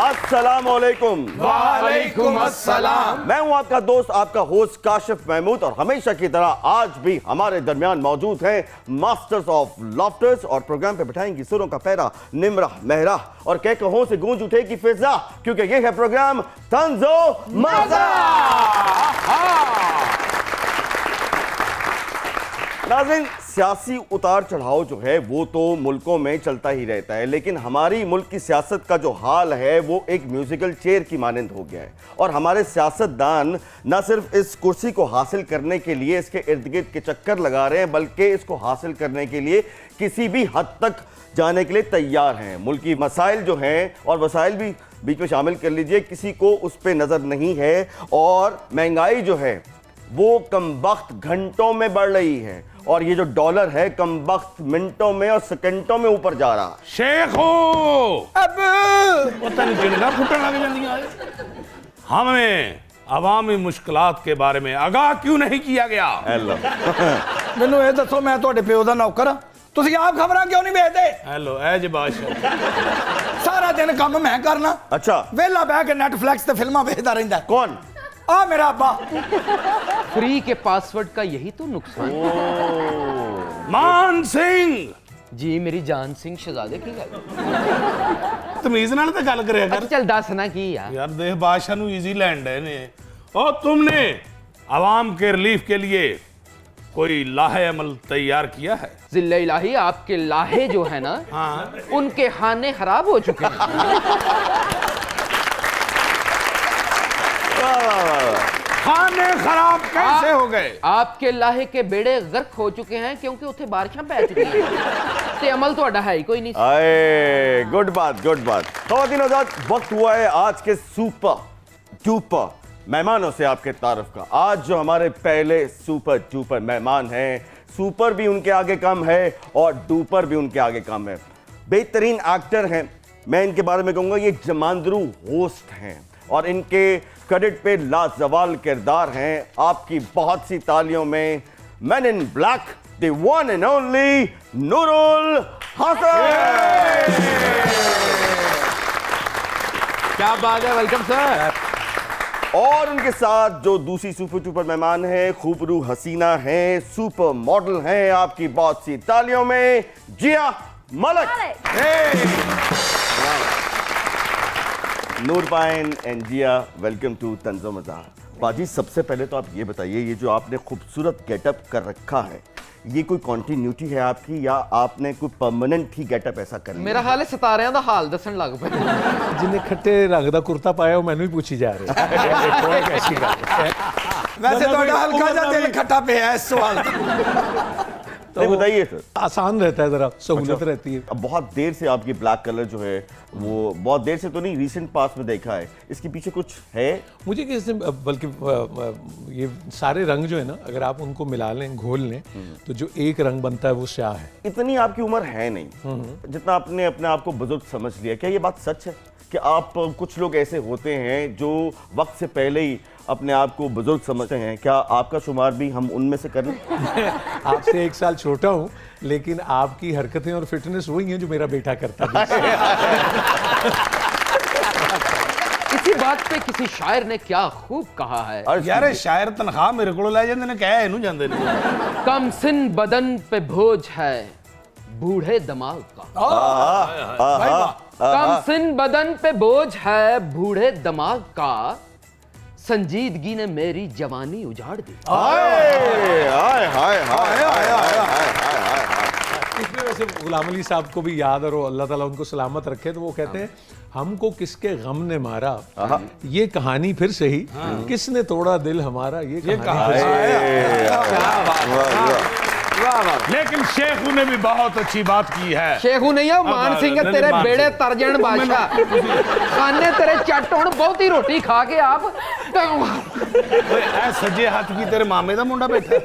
अस्सलाम वालेकुम। वालेकुम अस्सलाम। मैं हूं आपका दोस्त, आपका होस्ट काशिफ महमूद, और हमेशा की तरह आज भी हमारे दरमियान मौजूद हैं मास्टर्स ऑफ लॉफ्टर्स, और प्रोग्राम पे बिठाएंगी सुरों का पैरा निम्रा मेहरा, और कह कहों से गूंज उठेगी फिजा, क्योंकि ये है प्रोग्राम तंजो मजा। नाज़रीन, सियासी उतार चढ़ाव जो है वो तो मुल्कों में चलता ही रहता है, लेकिन हमारी मुल्क की सियासत का जो हाल है वो एक म्यूजिकल चेयर की मानंद हो गया है। और हमारे सियासतदान न सिर्फ इस कुर्सी को हासिल करने के लिए इसके इर्द गिर्द के चक्कर लगा रहे हैं, बल्कि इसको हासिल करने के लिए किसी भी हद तक जाने के लिए तैयार हैं। मुल्क की मसाइल जो हैं, और वसाइल भी बीच में शामिल कर लीजिए, किसी को उस पर नज़र नहीं है, और महंगाई जो है वो कमबख्त घंटों में बढ़ रही है, और ये जो डॉलर है कमबख्त मिनटों में और सेकंडों में ऊपर जा रहा। शेख हो अब पता नहीं चिड़गा फुटन लग जाती। हमें अवामी मुश्किलात के बारे में आगाह क्यों नहीं किया गया? ਮੈਨੂੰ ਇਹ ਦੱਸੋ, मैं ਤੁਹਾਡੇ ਪਿਓ ਦਾ ਨੌਕਰ ਹਾਂ, ਤੁਸੀਂ ਆਪ ਖਬਰਾਂ ਕਿਉਂ ਨਹੀਂ ਵੇਚਦੇ? हेलो एज बादशाह। ਸਾਰਾ ਦਿਨ ਕੰਮ ਮੈਂ ਕਰਨਾ, अच्छा, ਵਿਹਲਾ ਬਹਿ ਕੇ ਨੈਟਫਲਿਕਸ ਤੇ ਫਿਲਮਾਂ ਵੇਖਦਾ ਰਹਿੰਦਾ। कौन? ਆ ਮੇਰਾ ਅੱਬਾ। फ्री के पासवर्ड का यही तो नुकसान। मान सिंह जी मेरी जान सिंह शहजादे की गल। तमीज नाल ते गल करया कर। चल दस ना की यार। यार देख बादशाह नु इजी लैंड है ने। और तुमने आवाम के रिलीफ के लिए कोई लाहे अमल तैयार किया है? जिल्ला इलाही, आपके लाहे जो है ना, हाँ, उनके खाने खराब हो चुके हैं। खाने खराब कैसे हो गए? आपके लाहे के बेड़े गर्क हो चुके हैं क्योंकि उथे बारिशां पै चुकी हैं ते अमल तो है ही कोई नहीं। आए, गुड बात, गुड बात। ख़वातीन आज़ाद, वक्त हुआ है आज के सुपर डुपर मेहमानों से आपके तारुफ का। आज जो हमारे पहले सुपर डुपर मेहमान हैं, सुपर भी उनके आगे कम है और डुपर भी उनके आगे कम है। बेहतरीन एक्टर हैं, मैं इनके बारे में कहूँगा ये जमांदरू होस्ट हैं, और इनके क्रेडिट पे लाजवाल किरदार हैं। आपकी बहुत सी तालियों में man in black, the one and only Nurul Hasan. क्या बात है, वेलकम सर। और उनके साथ जो दूसरी सुपर डुपर मेहमान हैं, खूबरू हसीना हैं, सुपर मॉडल हैं, आपकी बहुत सी तालियों में जिया मलिक। नूर पाइन एंड जिया, वेलकम टू तंजो मज़ा। बाजी, सबसे पहले तो आप ये बताइए, ये जो आपने खूबसूरत गेटअप कर रखा है, ये कोई कॉन्टिन्यूटी है आपकी, या आपने कोई परमानेंट ही गेटअप ऐसा कर लिया? मेरा हाल है सितारियां दा हाल दसन लग पे। जिन्हें खट्टे रंग दा कुर्ता पाया वो मैनू ही पूछी जा रही है। कैसी गल है? वैसे ਤੁਹਾਡਾ ਹਲਕਾ ਜਿਹਾ ਦਿਲ ਖੱਟਾ ਪਿਆ है इस सवाल तो बताइए सर। आसान रहता है, जरा सहूलत रहती है। अब बहुत देर से आपकी ब्लैक कलर जो है वो बहुत देर से तो नहीं, रिसेंट पास में देखा है, इसके पीछे कुछ है? मुझे किसी बल्कि ये सारे रंग जो है ना, अगर आप उनको मिला लें, घोल लें, तो जो एक रंग बनता है वो स्याह है। इतनी आपकी उम्र है नहीं जितना आपने अपने आप को बुजुर्ग समझ लिया। क्या ये बात सच है कि आप, कुछ लोग ऐसे होते हैं जो वक्त से पहले ही अपने आप को बुजुर्ग समझते हैं? क्या आपका शुमार भी हम उनमें से कर लें? आपसे 1 साल छोटा हूँ, लेकिन आपकी हरकतें और फिटनेस वही हैं जो मेरा बेटा करता है। इसी बात पे किसी शायर ने क्या खूब कहा है। यार शायर तनख्वाह मेरे को ले जाते ने, कहा इनू जांदे नहीं। कम सिन बदन पे बोझ है बूढ़े दिमाग का। कम सिन बदन पे बोझ है बूढ़े दिमाग का, संजीदगी ने मेरी जवानी उजाड़ दी। इसमें वैसे गुलाम अली साहब को भी याद, और अल्लाह ताला उनको सलामत रखे, तो वो कहते हैं, हमको किसके गम ने मारा ये कहानी फिर सही, किसने तोड़ा दिल हमारा ये कहानी फिर सही। लेकिन शेखू ने भी बहुत अच्छी बात की है। शेखू नहीं है, मान सिंह है, तेरे बेड़े तरजन बादशाह, खाने तेरे चट होण, बहुत ही रोटी खा के आप सज्जे हाथ की तेरे मामे का मुंडा बैठा।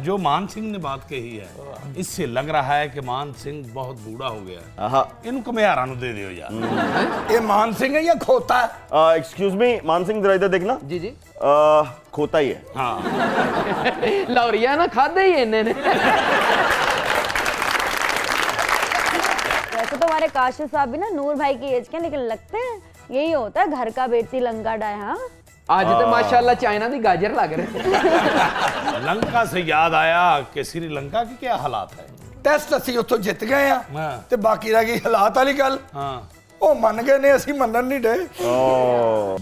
जो मान सिंह ने बात कही है, इससे लग रहा है कि मान सिंह बहुत बूढ़ा हो गया है। इनको कमियारा नु दे दियो यार। ये मान सिंह है या खोता है? एक्सक्यूज मी, मान सिंह जरा इधर देखना। जी जी, खोता ही है। हाँ, लौरिया ना खादे ही इन्हें। वैसे तो हमारे काशिफ साहब भी ना नूर भाई की एज के, लेकिन लगते हैं यही होता है घर का बेटी लंका डाय। हाँ आज तो माशाल्लाह चाइना दी गाजर लग रहे। लंका से याद आया कि श्रीलंका के क्या हालात है। ਟੈਸਟ ਅਸੀਂ ਉੱਥੋਂ ਜਿੱਤ ਗਏ ਆ ਹਾਂ। ਤੇ ਬਾਕੀ ਰਹਿ ਗਈ ਹਾਲਾਤ ਵਾਲੀ ਗੱਲ। हाँ ਉਹ ਮੰਨ ਗਏ ਨੇ, ਅਸੀਂ ਮੰਨਣ ਨਹੀਂ ਡੇ।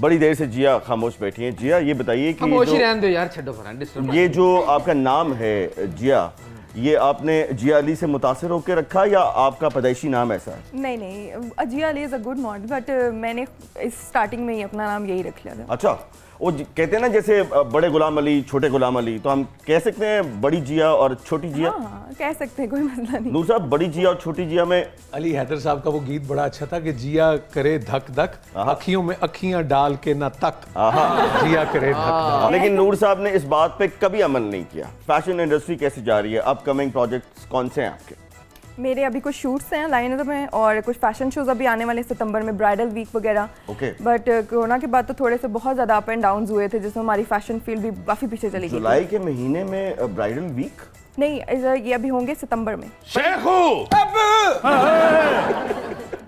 बड़ी देर से जिया खामोश बैठी हैं। जिया ये बताइए कि खामोश ही जो- रहने दो यार, छड्डो फरान डिस्टर्ब। ये जो आपका नाम है जिया, ये आपने जिया अली से मुतासिर होकर रखा या आपका पैदाइशी नाम ऐसा है? नहीं नहीं, Azia Ali is a good model, but मैंने इस स्टार्टिंग में ही अपना नाम यही रख लिया था। अच्छा, वो कहते हैं ना जैसे बड़े गुलाम अली छोटे गुलाम अली, तो हम कह सकते हैं बड़ी जिया और छोटी जिया? हाँ कह सकते हैं, कोई मसला नहीं। नूर साहब, बड़ी जिया और छोटी जिया में अली हैदर साहब का वो गीत बड़ा अच्छा था कि जिया करे धक धक, अखियों में अखियां डाल के ना तक, जिया करे धक धक। लेकिन नूर साहब ने इस बात पे कभी अमल नहीं किया। फैशन इंडस्ट्री कैसी जा रही है? अपकमिंग प्रोजेक्ट्स कौन से हैं आपके? मेरे अभी कुछ शूट्स हैं लाइन में और कुछ फैशन शोज अभी आने वाले हैं सितंबर में, ब्राइडल वीक वगैरह। ओके। बट कोरोना के बाद तो थोड़े से बहुत ज़्यादा अप एंड डाउन हुए थे, जिसमें हमारी फैशन फील्ड भी काफ़ी पीछे चली गई। जुलाई के महीने में ब्राइडल वीक? नहीं, ये अभी होंगे सितंबर में। शेखू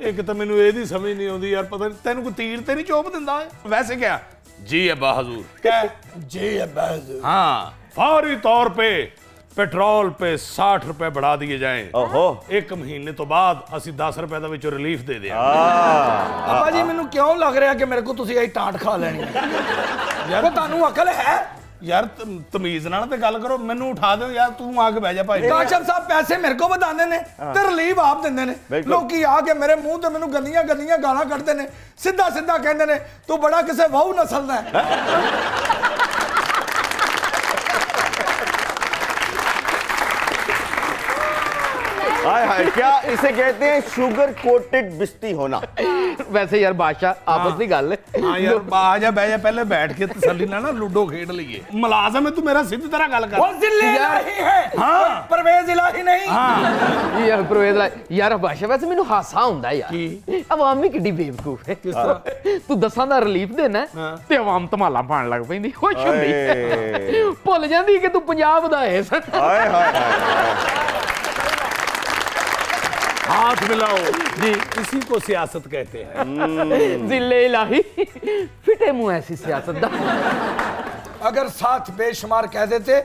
एक तो मैनू ਇਹਦੀ ਸਮਝ ਨਹੀਂ ਆਉਂਦੀ ਯਾਰ, ਪਤਾ ਨਹੀਂ ਤੈਨੂੰ ਕੋਈ ਤੀਰ ਤੇ ਨਹੀਂ ਚੋਪ ਦਿੰਦਾ ਹੈ। वैसे क्या जी अब्बा हजूर क्या ਜੀ ਅਬਾਜ਼ हाँ, फौरी तौर पे पेट्रोल पे 60 रुपए बढ़ा दिए जाएं। ओहो। एक महीने तो बाद ਅਸੀਂ 10 रुपए ਦਾ ਵਿੱਚੋਂ ਰਿਲੀਫ ਦੇ ਦਿਆਂ। ਅੱਬਾ ਜੀ ਮੈਨੂੰ ਕਿਉਂ ਲੱਗ ਰਿਹਾ ਕਿ ਮੇਰੇ ਕੋ ਤੁਸੀਂ ਇਹ ਟਾਂਟ ਖਾ ਲੈਣੀ ਹੈ? ਯਾਰ ਤੁਹਾਨੂੰ ਅਕਲ ਹੈ? ਯਾਰ ਤਮੀਜ਼ ਨਾਲ ਤੇ ਗੱਲ ਕਰੋ, ਮੈਨੂੰ ਉਠਾ ਦਿਓ ਯਾਰ, ਤੂੰ ਆ ਕੇ ਬਹਿ ਜਾ ਭਾਈ। ਕਾਸ਼ਮ ਸਾਹਿਬ ਪੈਸੇ ਮੇਰੇ ਕੋ ਵਧਾਉਂਦੇ ਨੇ ਤੇ ਰਿਲੀਵ ਆਪ ਦਿੰਦੇ ਨੇ। ਬਿਲਕੁਲ। ਲੋਕੀ ਆ ਕੇ ਮੇਰੇ ਮੂੰਹ ਤੇ ਮੈਨੂੰ ਗੰਦੀਆਂ ਗੰਦੀਆਂ ਗਾਲਾਂ ਕੱਢਦੇ ਨੇ, ਸਿੱਧਾ ਸਿੱਧਾ ਕਹਿੰਦੇ ਨੇ ਤੂੰ ਬੜਾ ਕਿਸੇ ਵਾਹੂ ਨਸਲ ਦਾ ਹੈ। हाय हाय, क्या इसे कहते हैं शुगर कोटेड बिस्ती होना? वैसे यार बादशाह आपस की गल है। हाँ यार आ जा बह जा, पहले बैठ के तसल्ली ना लूडो खेड लीए। मुलाजम है तू, मेरा सीधी तरह गल कर। वो जिले इलाही है। हाँ परवेज इलाही नहीं। हाँ यार परवेज यार बादशाह, वैसे मैनू हासा हुंदा यार, अवाम भी किड्डी बेवकूफ है। किस तरह? तू 10 ਦਾ ਰਿਲੀਫ ਦੇਣਾ ਤੇ ਆਵਾਮ ਧਮਾਲਾ ਪਾਣ ਲੱਗ ਪੈਂਦੀ, ਖੁਸ਼ ਹੁੰਦੀ, ਭੁੱਲ ਜਾਂਦੀ ਕਿ ਤੂੰ ਪੰਜਾਬ ਦਾ ਹੈ। हाय हाय हाय। हाथ मिलाओ जी, इसी को सियासत कहते हैं। जिले इलाही फिटे मुंह ऐसी सियासत दा। अगर साथ बेशुमार कह देते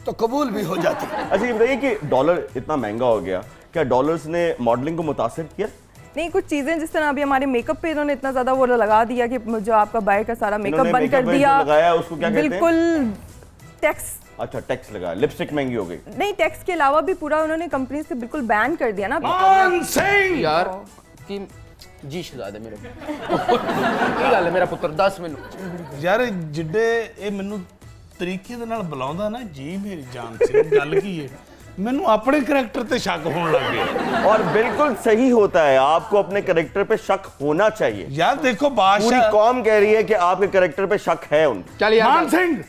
तो कबूल भी हो जाती। अच्छा ये बताइए कि डॉलर इतना महंगा हो गया, क्या डॉलर्स ने मॉडलिंग को मुतासिर किया? नहीं, कुछ चीज़ें जिस तरह अभी हमारे मेकअप पे इन्होंने इतना ज़्यादा वो लगा दिया कि जो आपका बाय का सारा मेकअप इन्होंने बंद कर makeup पे दिया। जो लगाया उसको क्या कहते हैं? बिल्कुल टैक्स। अच्छा, टैक्स लगा, लिपस्टिक महंगी हो गई। नहीं, टैक्स के अलावा भी पूरा उन्होंने कंपनी से बिल्कुल बैन कर दिया ना। मान सिंह यार कि जी शहजादे मेरे की गल है मेरा पुत्र, दस मैनू यार जिड्डे ਇਹ ਮੈਨੂੰ ਤਰੀਕੇ ਦੇ ਨਾਲ ਬੁਲਾਉਂਦਾ ਨਾ ਜੀ ਮੇਰੀ ਜਾਨ ਸਿੰਘ, ਗੱਲ ਕੀ ਹੈ, ਮੈਨੂੰ ਆਪਣੇ ਕਰੈਕਟਰ ਤੇ ਸ਼ੱਕ ਹੋਣ ਲੱਗ ਗਿਆ। और बिल्कुल सही होता है, आपको अपने कैरेक्टर पे शक होना चाहिए। यार देखो पूरी बादशाह कौम कह रही है कि आपके कैरेक्टर पे शक है उन। चल यार मान सिंह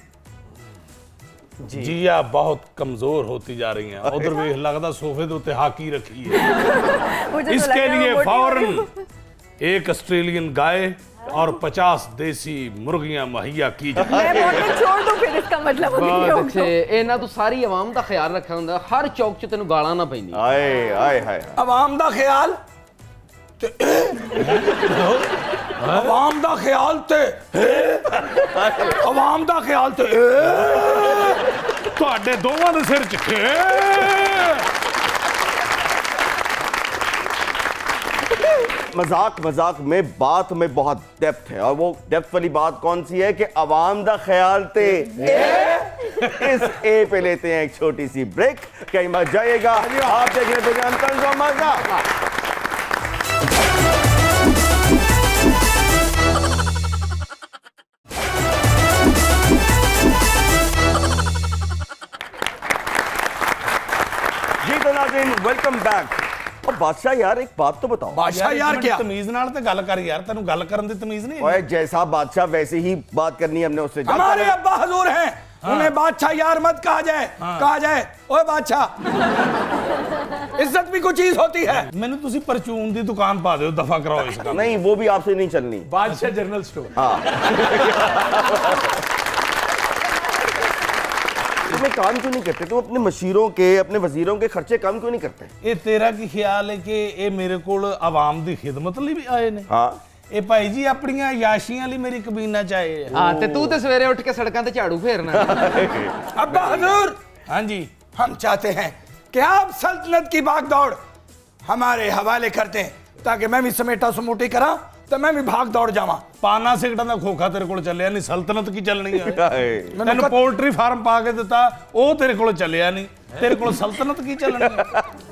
जिया बहुत कमजोर होती जा रही हैं। उधर भी लगता सोफे के उत्ते हाकी रखी है। मुझे तो इसके लगा लिए वो फौरन एक ऑस्ट्रेलियन गाय और 50 देसी मुर्गियां मुहैया की जाए। मैं मोटी छोड़ दूं फिर, इसका मतलब अभी ये बहुत होगा। अच्छे ਇਹਨਾਂ ਤੂੰ ਸਾਰੀ ਆਵਾਮ ਦਾ ਖਿਆਲ ਰੱਖਿਆ ਹੁੰਦਾ, ਹਰ ਚੌਕ 'ਚ ਤੈਨੂੰ ਗਾਲਾਂ ਨਾ ਪੈਂਦੀ। आए आए हाय। अवाम दा ख्याल ते अवाम दा ख्याल ते अवाम दा ख्याल ते ਤੁਹਾਡੇ ਦੋਵਾਂ ਦੇ ਸਿਰ 'ਚ मजाक मजाक में बात में बहुत डेप्थ है, और वो डेप्थ वाली बात कौन सी है कि अवाम दा ख्याल ते इस ए पे लेते हैं एक छोटी सी ब्रेक। कहीं मत जाइएगा, आप देख रहे थे तंज और मजा। जी तो नाज़रीन, वेलकम बैक। और बादशाह यार एक बात तो बताओ। बादशाह यार क्या? तमीज नाल ते गल कर यार, तेनू गल करन दी तमीज नहीं है? ओए जैसा बादशाह वैसे ही बात करनी है हमने उससे। हमारे अब्बा हजूर हैं, उन्हें बादशाह यार मत कहा जाए। कहा जाए ओए बादशाह। इज्जत भी कोई चीज होती है। मैनू तुसी परचून दी दुकान पा दियो, दफा कराओ इस काम। नहीं, वो भी आपसे नहीं चलनी। बादशाह जनरल स्टोर। तुम एक काम क्यों नहीं करते? तुम अपने मशीरों के, अपने वजीरों के खर्चे कम क्यों नहीं करते? ਇਹ ਤੇਰਾ ਕੀ ਖਿਆਲ ਹੈ ਕਿ ਇਹ ਮੇਰੇ ਕੋਲ ਆਵਾਮ ਦੀ ਖਿਦਮਤ ਲਈ ਵੀ ਆਏ ਨੇ? हाँ, ਇਹ ਭਾਈ ਜੀ ਆਪਣੀਆਂ ਯਾਸ਼ੀਆਂ ਲਈ ਮੇਰੀ ਕਬੀਨਾ ਚਾਹੇ हाँ ते तू तो सवेरे उठ के सड़कों ते झाड़ू फेरना अब्बा हजूर, हाँ जी हम चाहते हैं कि आप सल्तनत की भागदौड़ हमारे हवाले करते हैं ताकि मैं भी समेटा समूटी करा तो मैं भी भाग दौड़ जावा। ਪਾਨਾ ਸਿਗਟਾਂ ਦਾ ਖੋਖਾ ਤੇਰੇ ਕੋਲ ਚੱਲਿਆ ਨਹੀਂ, ਸਲਤਨਤ ਕੀ ਚੱਲਣੀ ਹੈ? ਹਾਏ। ਤੈਨੂੰ ਪੋਲਟਰੀ ਫਾਰਮ ਪਾ ਕੇ ਦਿੱਤਾ, ਉਹ ਤੇਰੇ ਕੋਲ ਚੱਲਿਆ ਨਹੀਂ, ਤੇਰੇ ਕੋਲ ਸਲਤਨਤ ਕੀ ਚੱਲਣੀ ਹੈ?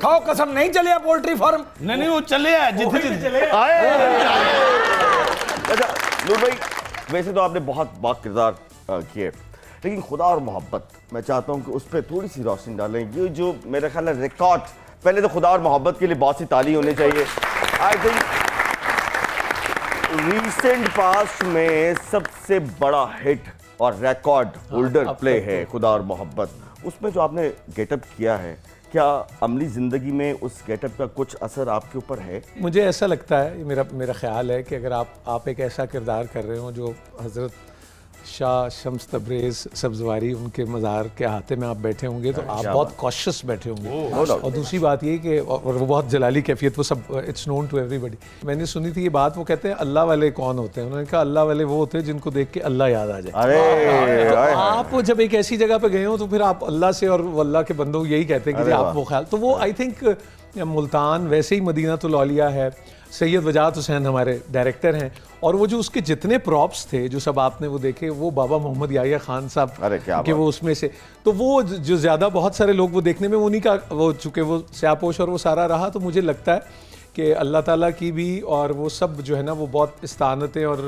खाओ कसम, नहीं चलिया पोल्ट्री फार्म। नहीं नहीं, वो चलिया जिथे जिथे अच्छा नूर भाई, वैसे तो आपने बहुत बाकिरदार किए, लेकिन खुदा और मोहब्बत मैं चाहता हूँ कि उस पर थोड़ी सी रोशनी डालें। ये जो मेरा ख्याल है रिकॉर्ड, पहले तो खुदा और मोहब्बत के लिए बहुत सी ताली होनी चाहिए। आई थिंक रिसेंट पास्ट में सबसे बड़ा हिट और रिकॉर्ड होल्डर प्ले है खुदा और मोहब्बत। उसमें जो आपने गेटअप किया है, क्या अमली ज़िंदगी में उस गेटअप का कुछ असर आपके ऊपर है? मुझे ऐसा लगता है, मेरा ख्याल है कि अगर आप एक ऐसा किरदार कर रहे हो जो हज़रत शाह शम्स तब्रेज़ सब्ज़वारी उनके मज़ार के अहाते में आप बैठे होंगे तो आप बहुत कॉशियस बैठे होंगे। और दूसरी बात ये कि और वो बहुत जलाली कैफियत, वो सब इट्स नोन टू एवरीबॉडी। मैंने सुनी थी ये बात, वो कहते हैं अल्लाह वाले कौन होते हैं? उन्होंने कहा अल्लाह वाले वो होते हैं जिनको देख के अल्लाह याद आ जाए। अरे तो आप जब एक ऐसी जगह पे गए हो तो फिर आप अल्लाह से और वो अल्लाह के बंदों यही कहते हैं कि आप वो ख्याल, तो वो आई थिंक मुल्तान वैसे ही मदीनातुल औलिया है। सैयद वजाहत हुसैन हमारे डायरेक्टर हैं और वो जो उसके जितने प्रॉप्स थे जो सब आपने वो देखे, वो बाबा मोहम्मद याहिया खान साहब के वो उसमें से, तो वो जो ज़्यादा बहुत सारे लोग वो देखने में वो नहीं का वो चूँकि वो स्यापोश और वो सारा रहा, तो मुझे लगता है कि अल्लाह ताला की भी और वो सब जो है ना वो बहुत इस्तानतें और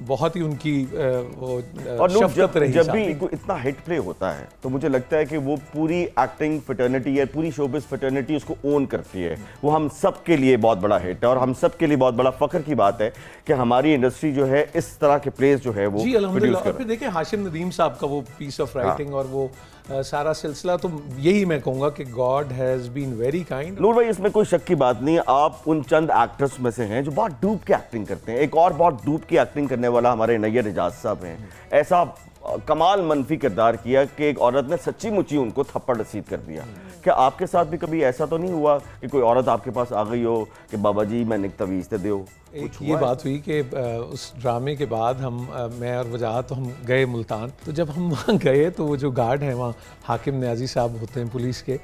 बहुत ही उनकी और शफ़क़त रही। जब भी इतना हिट प्ले होता है तो मुझे लगता है कि वो पूरी एक्टिंग फ्रेटर्निटी या पूरी शोबिस फ्रेटर्निटी उसको ओन करती है। वो हम सब के लिए बहुत बड़ा हिट है और हम सब के लिए बहुत बड़ा फ़ख्र की बात है कि हमारी इंडस्ट्री जो है इस तरह के प्लेस जो है वो जी अल्हम्दुलिल्लाह। और फिर देखिए हाशिम नदीम साहब का वो पीस ऑफ राइटिंग और वो सारा सिलसिला, तो यही मैं कहूँगा कि God has been very kind. Noor भाई, इसमें कोई शक की बात नहीं, आप उन चंद एक्टर्स में से हैं जो बहुत डूब के एक्टिंग करते हैं। एक और बहुत डूब के एक्टिंग करने वाला हमारे नैयर एजाज साहब हैं। ऐसा कमाल मनफी किरदार किया कि एक औरत ने सच्ची मुच्ची उनको थप्पड़ रसीद कर दिया। क्या आपके साथ भी कभी ऐसा तो नहीं हुआ कि कोई औरत आपके पास आ गई हो कि बाबा जी मैंने तवीज़ दे दो? एक ये बात हुई कि उस ड्रामे के बाद हम मैं और वजाहत तो हम गए मुल्तान, तो जब हम वहाँ गए तो वो जो गार्ड हैं वहाँ हाकिम न्याजी साहब होते हैं पुलिस के,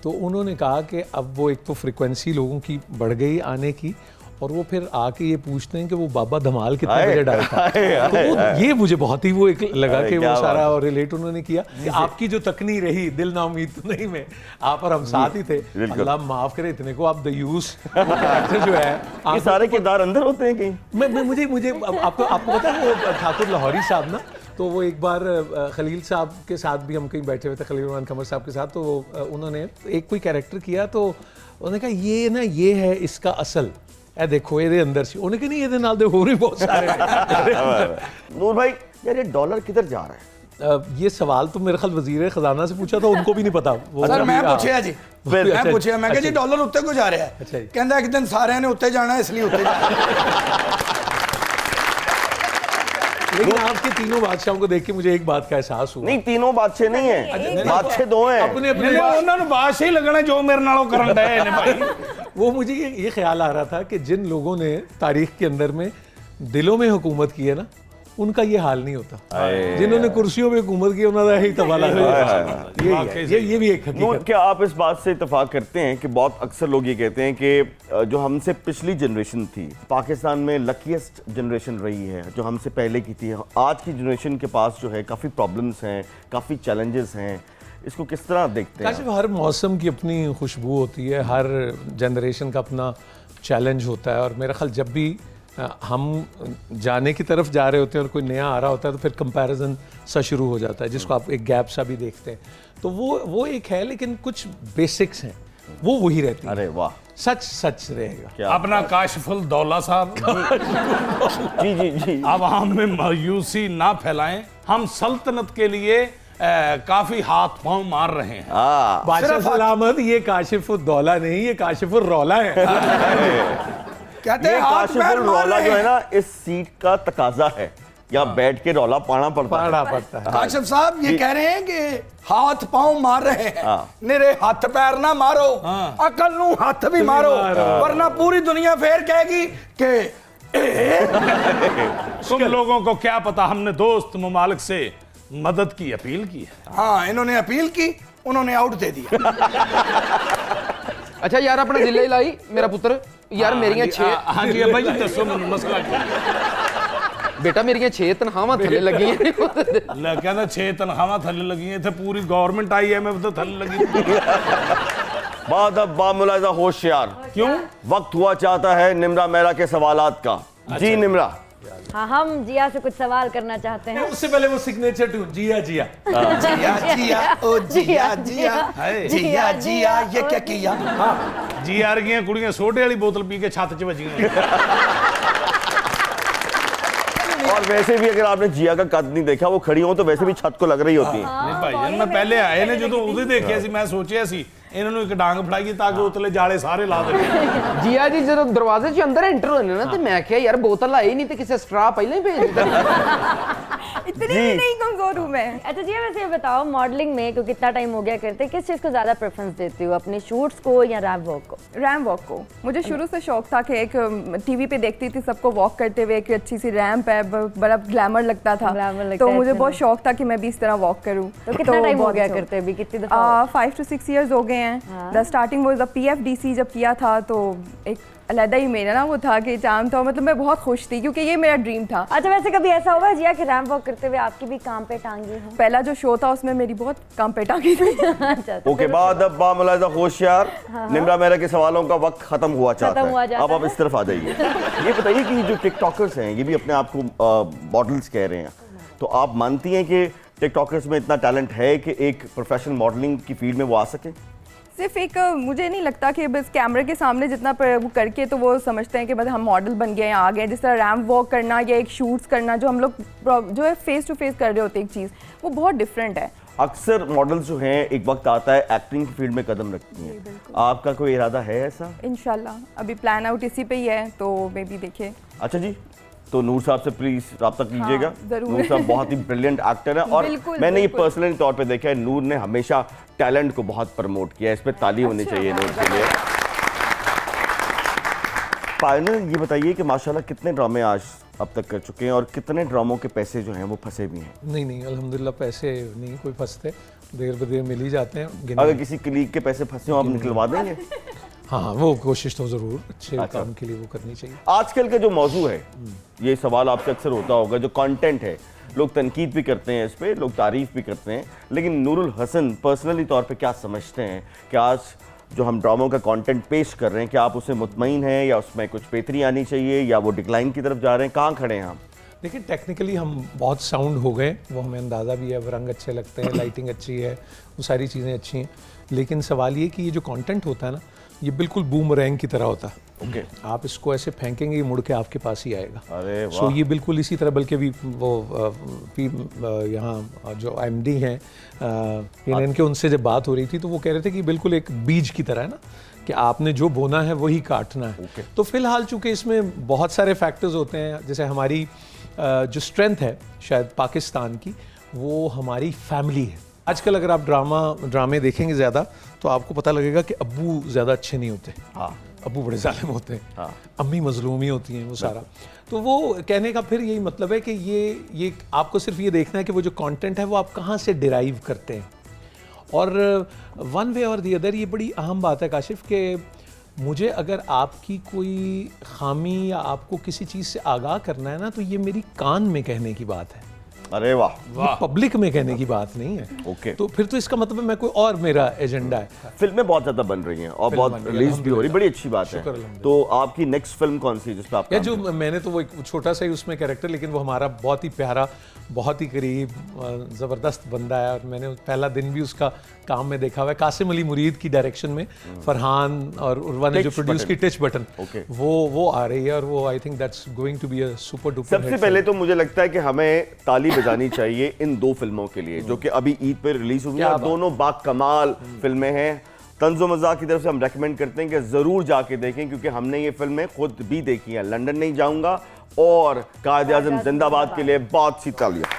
तो उन्होंने कहा कि अब वो एक तो फ्रिक्वेंसी लोगों की बढ़ गई आने की और वो फिर आके ये पूछते हैं कि वो बाबा धमाल कितने बजे डालता है। तो वो ये मुझे बहुत ही वो एक लगा कि वो सारा और रिलेट उन्होंने किया कि आपकी जो तकनी रही दिल ना उम्मीद तो नहीं में, आप और हम साथ ही थे। अल्लाह माफ करे इतने को आप दयूस जो है ये सारे किरदार अंदर होते हैं कहीं। मुझे आपको पता है वो ठाकुर लाहौरी साहब ना, तो वो एक बार खलील साहब के साथ भी हम कहीं बैठे हुए थे, खलील रहमान कमर साहब के साथ, तो उन्होंने एक कोई कैरेक्टर किया तो उन्होंने कहा ये ना ये है इसका असल, ए देखो ये अंदर से, उन्होंने कहा नहीं ये नाल दे हो रही बहुत सारे। नूर भाई यार ये डॉलर किधर जा रहा है? ये सवाल तो मेरे ख्याल वजीर खजाना से पूछा था, उनको भी नहीं पता। सर मैं पूछा जी, मैं पूछा, मैं कहा जी डॉलर उत्ते को जा रहा है, कहता एक दिन सारे ने उत्ते जाना है इसलिए उत्ते जाना। लेकिन आपके तीनों बादशाहों को देख के मुझे एक बात का एहसास हुआ। नहीं तीनों बादशाह नहीं है, बादशाह दो हैं। अपने अपने उन्होंने बादशाह ही लगना जो मेरे नालों करन डे ने भाई। वो मुझे ये ख्याल आ रहा था कि जिन लोगों ने तारीख के अंदर में दिलों में हुकूमत की है ना, उनका ये हाल नहीं होता। जिन्होंने कुर्सियों में हुकूमत की उन्होंने ही तबाला ये भी एक हकीकत। क्या आप इस बात से इत्तेफाक करते हैं कि बहुत अक्सर लोग ये कहते हैं कि जो हमसे पिछली जनरेशन थी पाकिस्तान में लकीएस्ट जनरेशन रही है, जो हमसे पहले की थी, आज की जनरेशन के पास जो है काफ़ी प्रॉब्लम्स हैं, काफ़ी चैलेंजेस हैं, इसको किस तरह देखते हैं? हर मौसम की अपनी खुशबू होती है, हर जनरेशन का अपना चैलेंज होता है, और मेरा ख्याल जब भी हम जाने की तरफ जा रहे होते हैं और कोई नया आ रहा होता है तो फिर कंपैरिजन सा शुरू हो जाता है, जिसको आप एक गैप सा भी देखते हैं। तो वो एक है, लेकिन कुछ बेसिक्स हैं वो वही रहती है। अरे वाह, सच रहेगा। अपना काशिफुल दौला साहब जी जी जी, आवाम में मायूसी ना फैलाएं, हम सल्तनत के लिए काफी हाथ पांव मार रहे हैं। बादशाह सलामत, ये काशिफुल दौला नहीं, ये काशिफुल रौला है। कहते हैं काशिफुल रौला जो है ना इस सीट का तकाजा है, यहाँ बैठ के रौला पाना पड़ता है। काशिफ साहब ये कह रहे हैं कि हाथ पांव मार रहे हैं, निरे हाथ पैर ना मारो, अकल नू हाथ भी मारो, वरना पूरी दुनिया फिर कहेगी कि तुम लोगों को क्या पता, हमने दोस्त ममालिक से मदद की अपील की है। हाँ, इन्होंने अपील की, उन्होंने आउट दे दिया। अच्छा यार अपना दिल लाई मेरा पुत्र यार मेरियां 6 हाँ जी भाई जी दसो मैं मसला क्या बेटा मेरियां 6 तनखावां थल्ले लगी हैं। ले कहंदा 6 तनखावां थल्ले लगी हैं, इत्थे पूरी गवर्नमेंट IMF तो थल्ले लगी। बाद अब बामुलाजा होशियार, क्यों? वक्त हुआ चाहता है निम्रा मेहरा के सवालात का। जी निम्रा। हाँ, हम जिया से कुछ सवाल करना चाहते हैं। उससे पहले वो सिग्नेचर ट्यून जिया जिया। जिया जिया ओ जिया जिया हाय। जिया जिया ये क्या किया। जी यार की कुड़ियां सोडे वाली बोतल पी के छत च बजी। और वैसे भी अगर आपने जिया का कद नहीं देखा, वो खड़ी हो तो वैसे भी छत को लग रही होती है। नहीं भाईजान मैं पहले आए ने जो उदे देखिया सी, मैं सोचिया सी इन्होंने एक डांग फड़ाई ताकि उतले जाले सारे ला दे। जिया जी जब दरवाजे च अंदर एंटर होने ना तो मैं क्या यार बोतल आई नहीं तो किसी स्ट्रा पहले ही भेज दिया। इतनी भी नहीं कमजोर हूँ मैं। अच्छा जिया, वैसे ये बताओ मॉडलिंग में क्योंकि कितना टाइम हो गया करते, किस चीज़ को ज़्यादा प्रेफरेंस देती हो, अपने शूट्स को या रैप वॉक को? रैम वॉक को। मुझे शुरू से शौक था कि एक टीवी पे देखती थी सबको वॉक करते हुए, एक अच्छी सी रैम्प है, बड़ा ग्लैमर लगता था। ग्लैमर लगता तो है, मुझे अच्छा। बहुत शौक था कि मैं भी इस तरह वॉक करूँ। तो कितना टाइम हो बहुत गया शौक। करते अभी, कितनी दफ़ा? 5 to 6 years हो गए हैं। द स्टार्टिंग वो PFDC जब किया था तो एक अलग ही मेरा ना वो था कि चाम था, मतलब मैं बहुत खुश थी क्योंकि ये मेरा ड्रीम था। अच्छा वैसे कभी ऐसा हुआ जिया कि रैंप वॉक करते हुए आपकी भी काम पे टांगी हो? पहला जो शो था उसमें मेरी बहुत काम पे टांगी थी। अच्छा, तो ओके, बाद अब बामुलाजा होशियार, निम्रा मेहरा के सवालों का वक्त खत्म हुआ चाहता है। अब आप इस तरफ आ जाइए। ये बताइए कि जो टिकटॉकर्स हैं ये भी अपने आप को मॉडल्स कह रहे हैं, तो आप मानती हैं कि टिकटॉकर्स में इतना टैलेंट है कि एक प्रोफेशनल मॉडलिंग की फील्ड में वो आ सके? सिर्फ एक मुझे नहीं लगता कि बस कैमरे के सामने जितना वो करके तो वो समझते हैं कि बस हम मॉडल बन गए हैं, आ गए। जिस तरह रैम्प वॉक करना या एक शूट्स करना जो हम लोग जो है फेस टू फेस कर रहे होते हैं, एक चीज़ वो बहुत डिफरेंट है। अक्सर मॉडल्स जो हैं एक वक्त आता है एक्टिंग की फील्ड में कदम रखती हैं, आपका कोई इरादा है ऐसा? इंशाल्लाह अभी प्लान आउट इसी पे ही है, तो मे बी देखिए। अच्छा जी, तो नूर साहब से प्लीज रब्ता कीजिएगा। जरूर। नूर साहब बहुत ही ब्रिलियंट एक्टर है और बिल्कुल, मैंने ये बिल्कुल। पर्सनली तौर पे देखा है, नूर ने हमेशा टैलेंट को बहुत प्रमोट किया है, इस पे ताली होनी चाहिए नूर के लिए। फाइनल ये बताइए कि माशाल्लाह कितने ड्रामे आज अब तक कर चुके हैं और कितने ड्रामों के पैसे जो हैं वो फंसे भी हैं? नहीं अल्हम्दुलिल्लाह पैसे नहीं कोई फंसते, देर ब देर मिल ही जाते हैं। अगर किसी क्लीग के पैसे फंसे हो आप निकलवा देंगे? हाँ वो कोशिश तो ज़रूर अच्छे काम के लिए वो करनी चाहिए। आजकल का जो मौजू है, ये सवाल आपसे अक्सर होता होगा, जो कंटेंट है लोग तनकीद भी करते हैं इस पे, लोग तारीफ भी करते हैं, लेकिन नूरुल हसन पर्सनली तौर पे क्या समझते हैं कि आज जो हम ड्रामों का कंटेंट पेश कर रहे हैं, क्या आप उससे मुतमईन हैं या उसमें कुछ बेहतरी आनी चाहिए या वो डिक्लाइन की तरफ जा रहे हैं? कहाँ खड़े हैं आप? देखिए टेक्निकली हम बहुत साउंड हो गए, वो हमें अंदाज़ा भी है, रंग अच्छे लगते हैं, लाइटिंग अच्छी है, वो सारी चीज़ें अच्छी हैं, लेकिन सवाल ये कि ये जो कंटेंट होता है ना, ये बिल्कुल बूमरैंग की तरह होता है। ओके। आप इसको ऐसे फेंकेंगे ये मुड़ के आपके पास ही आएगा। अरे वाह। सो ये बिल्कुल इसी तरह, बल्कि भी वो यहाँ जो MD हैं इनके उनसे जब बात हो रही थी तो वो कह रहे थे कि बिल्कुल एक बीज की तरह है ना, कि आपने जो बोना है वही काटना है। Okay. तो फिलहाल चूंकि इसमें बहुत सारे फैक्टर्स होते हैं, जैसे हमारी जो स्ट्रेंथ है शायद पाकिस्तान की, वो हमारी फैमिली है। आजकल अगर आप ड्रामे देखेंगे ज़्यादा तो आपको पता लगेगा कि अब्बू ज़्यादा अच्छे नहीं होते। हाँ। अब्बू बड़े जालिम होते हैं। हाँ। अम्मी मजलूमी होती हैं, वो सारा। तो वो कहने का फिर यही मतलब है कि ये आपको सिर्फ ये देखना है कि वो जो कंटेंट है वो आप कहाँ से डिराइव करते हैं। और वन वे और दी अदर ये बड़ी अहम बात है काशिफ, कि मुझे अगर आपकी कोई खामी या आपको किसी चीज़ से आगाह करना है ना, तो ये मेरी कान में कहने की बात है। अरे वाह। ये पब्लिक में कहने की बात नहीं है। ओके। तो फिर तो इसका मतलब है मैं कोई और मेरा एजेंडा है। फिल्में बहुत ज्यादा बन रही हैं और बहुत रिलीज भी हो रही, बड़ी अच्छी बात है। तो आपकी नेक्स्ट फिल्म कौन सी है जिस पे आप या काम जो करें? मैंने तो वो एक छोटा सा ही उसमें कैरेक्टर, लेकिन वो हमारा बहुत ही प्यारा, बहुत ही करीब, ज़बरदस्त बंदा है। और मैंने पहला दिन भी उसका काम में देखा हुआ है। कासिम अली मुरीद की डायरेक्शन में फरहान और उर्वा ने जो Touch प्रोड्यूस की Button। Touch button, Okay। वो आ रही है और वो I think that's going to be a super duper. सबसे पहले तो मुझे लगता है कि हमें ताली बजानी चाहिए इन 2 फिल्मों के लिए जो कि अभी ईद पे रिलीज हुई हैं और दोनों बाकमाल फिल्में हैं। तंज़ो मज़ाक की तरफ से हम रेकमेंड करते हैं कि ज़रूर जाके देखें, क्योंकि हमने ये फिल्में खुद भी देखी हैं। लंदन नहीं जाऊंगा और कायद-ए-आज़म जिंदाबाद के लिए बहुत सी तालियां।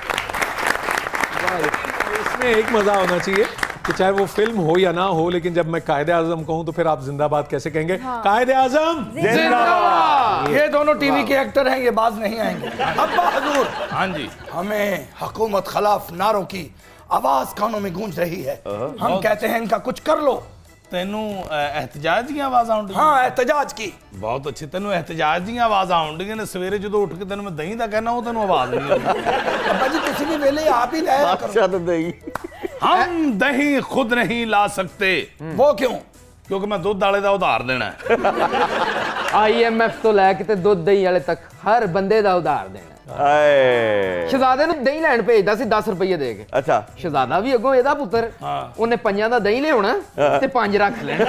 इसमें एक मजा होना चाहिए कि चाहे वो फिल्म हो या ना हो, लेकिन जब मैं कायदे आजम कहूं तो फिर आप जिंदाबाद कैसे कहेंगे? कायदे आजम जिंदाबाद। ये दोनों टीवी के एक्टर हैं, ये बाज नहीं आएंगे। अब्बा हजूर, हाँ जी, हमें हुकूमत खिलाफ नारों की आवाज कानों में गूंज रही है। हम कहते हैं इनका कुछ कर लो। तेनू एहतजाज दी आवाज आउंड हाँ, एहतजाज की। बहुत अच्छी, तेनू एहतजाज दी आवाज आउंडियां ने। सवेरे जो उठ के तेनू मैं दही दा कहना, वो तेनू आवाज नहीं आउंदी। अब्बा जी किसी भी वेले आप ही लाया करो। बादशाह तो दही। हम दही खुद नहीं ला सकते। वो क्यों? क्योंकि मैं दुध वाले दा उधार देना है। IMF ਤੋਂ ਲੈ ਕੇ ਤੇ ਦੁੱਧ ਦਹੀਂ ਵਾਲੇ ਤੱਕ ਹਰ ਬੰਦੇ ਦਾ ਉਧਾਰ ਦੇਣਾ। ਸ਼ਹਜ਼ਾਦੇ ਨੂੰ ਦਹੀਂ ਲੈਣ ਭੇਜਦਾ ਸੀ 10 ਰੁਪਏ ਦੇ ਕੇ। अच्छा ਸ਼ਹਜ਼ਾਦਾ ਵੀ ਅੱਗੋਂ ਇਹਦਾ ਪੁੱਤਰ, ਉਹਨੇ ਪੰਜਾਂ ਦਾ ਦਹੀਂ ਲਿਆਉਣਾ ਤੇ 5 ਰੱਖ ਲੈਣਾ।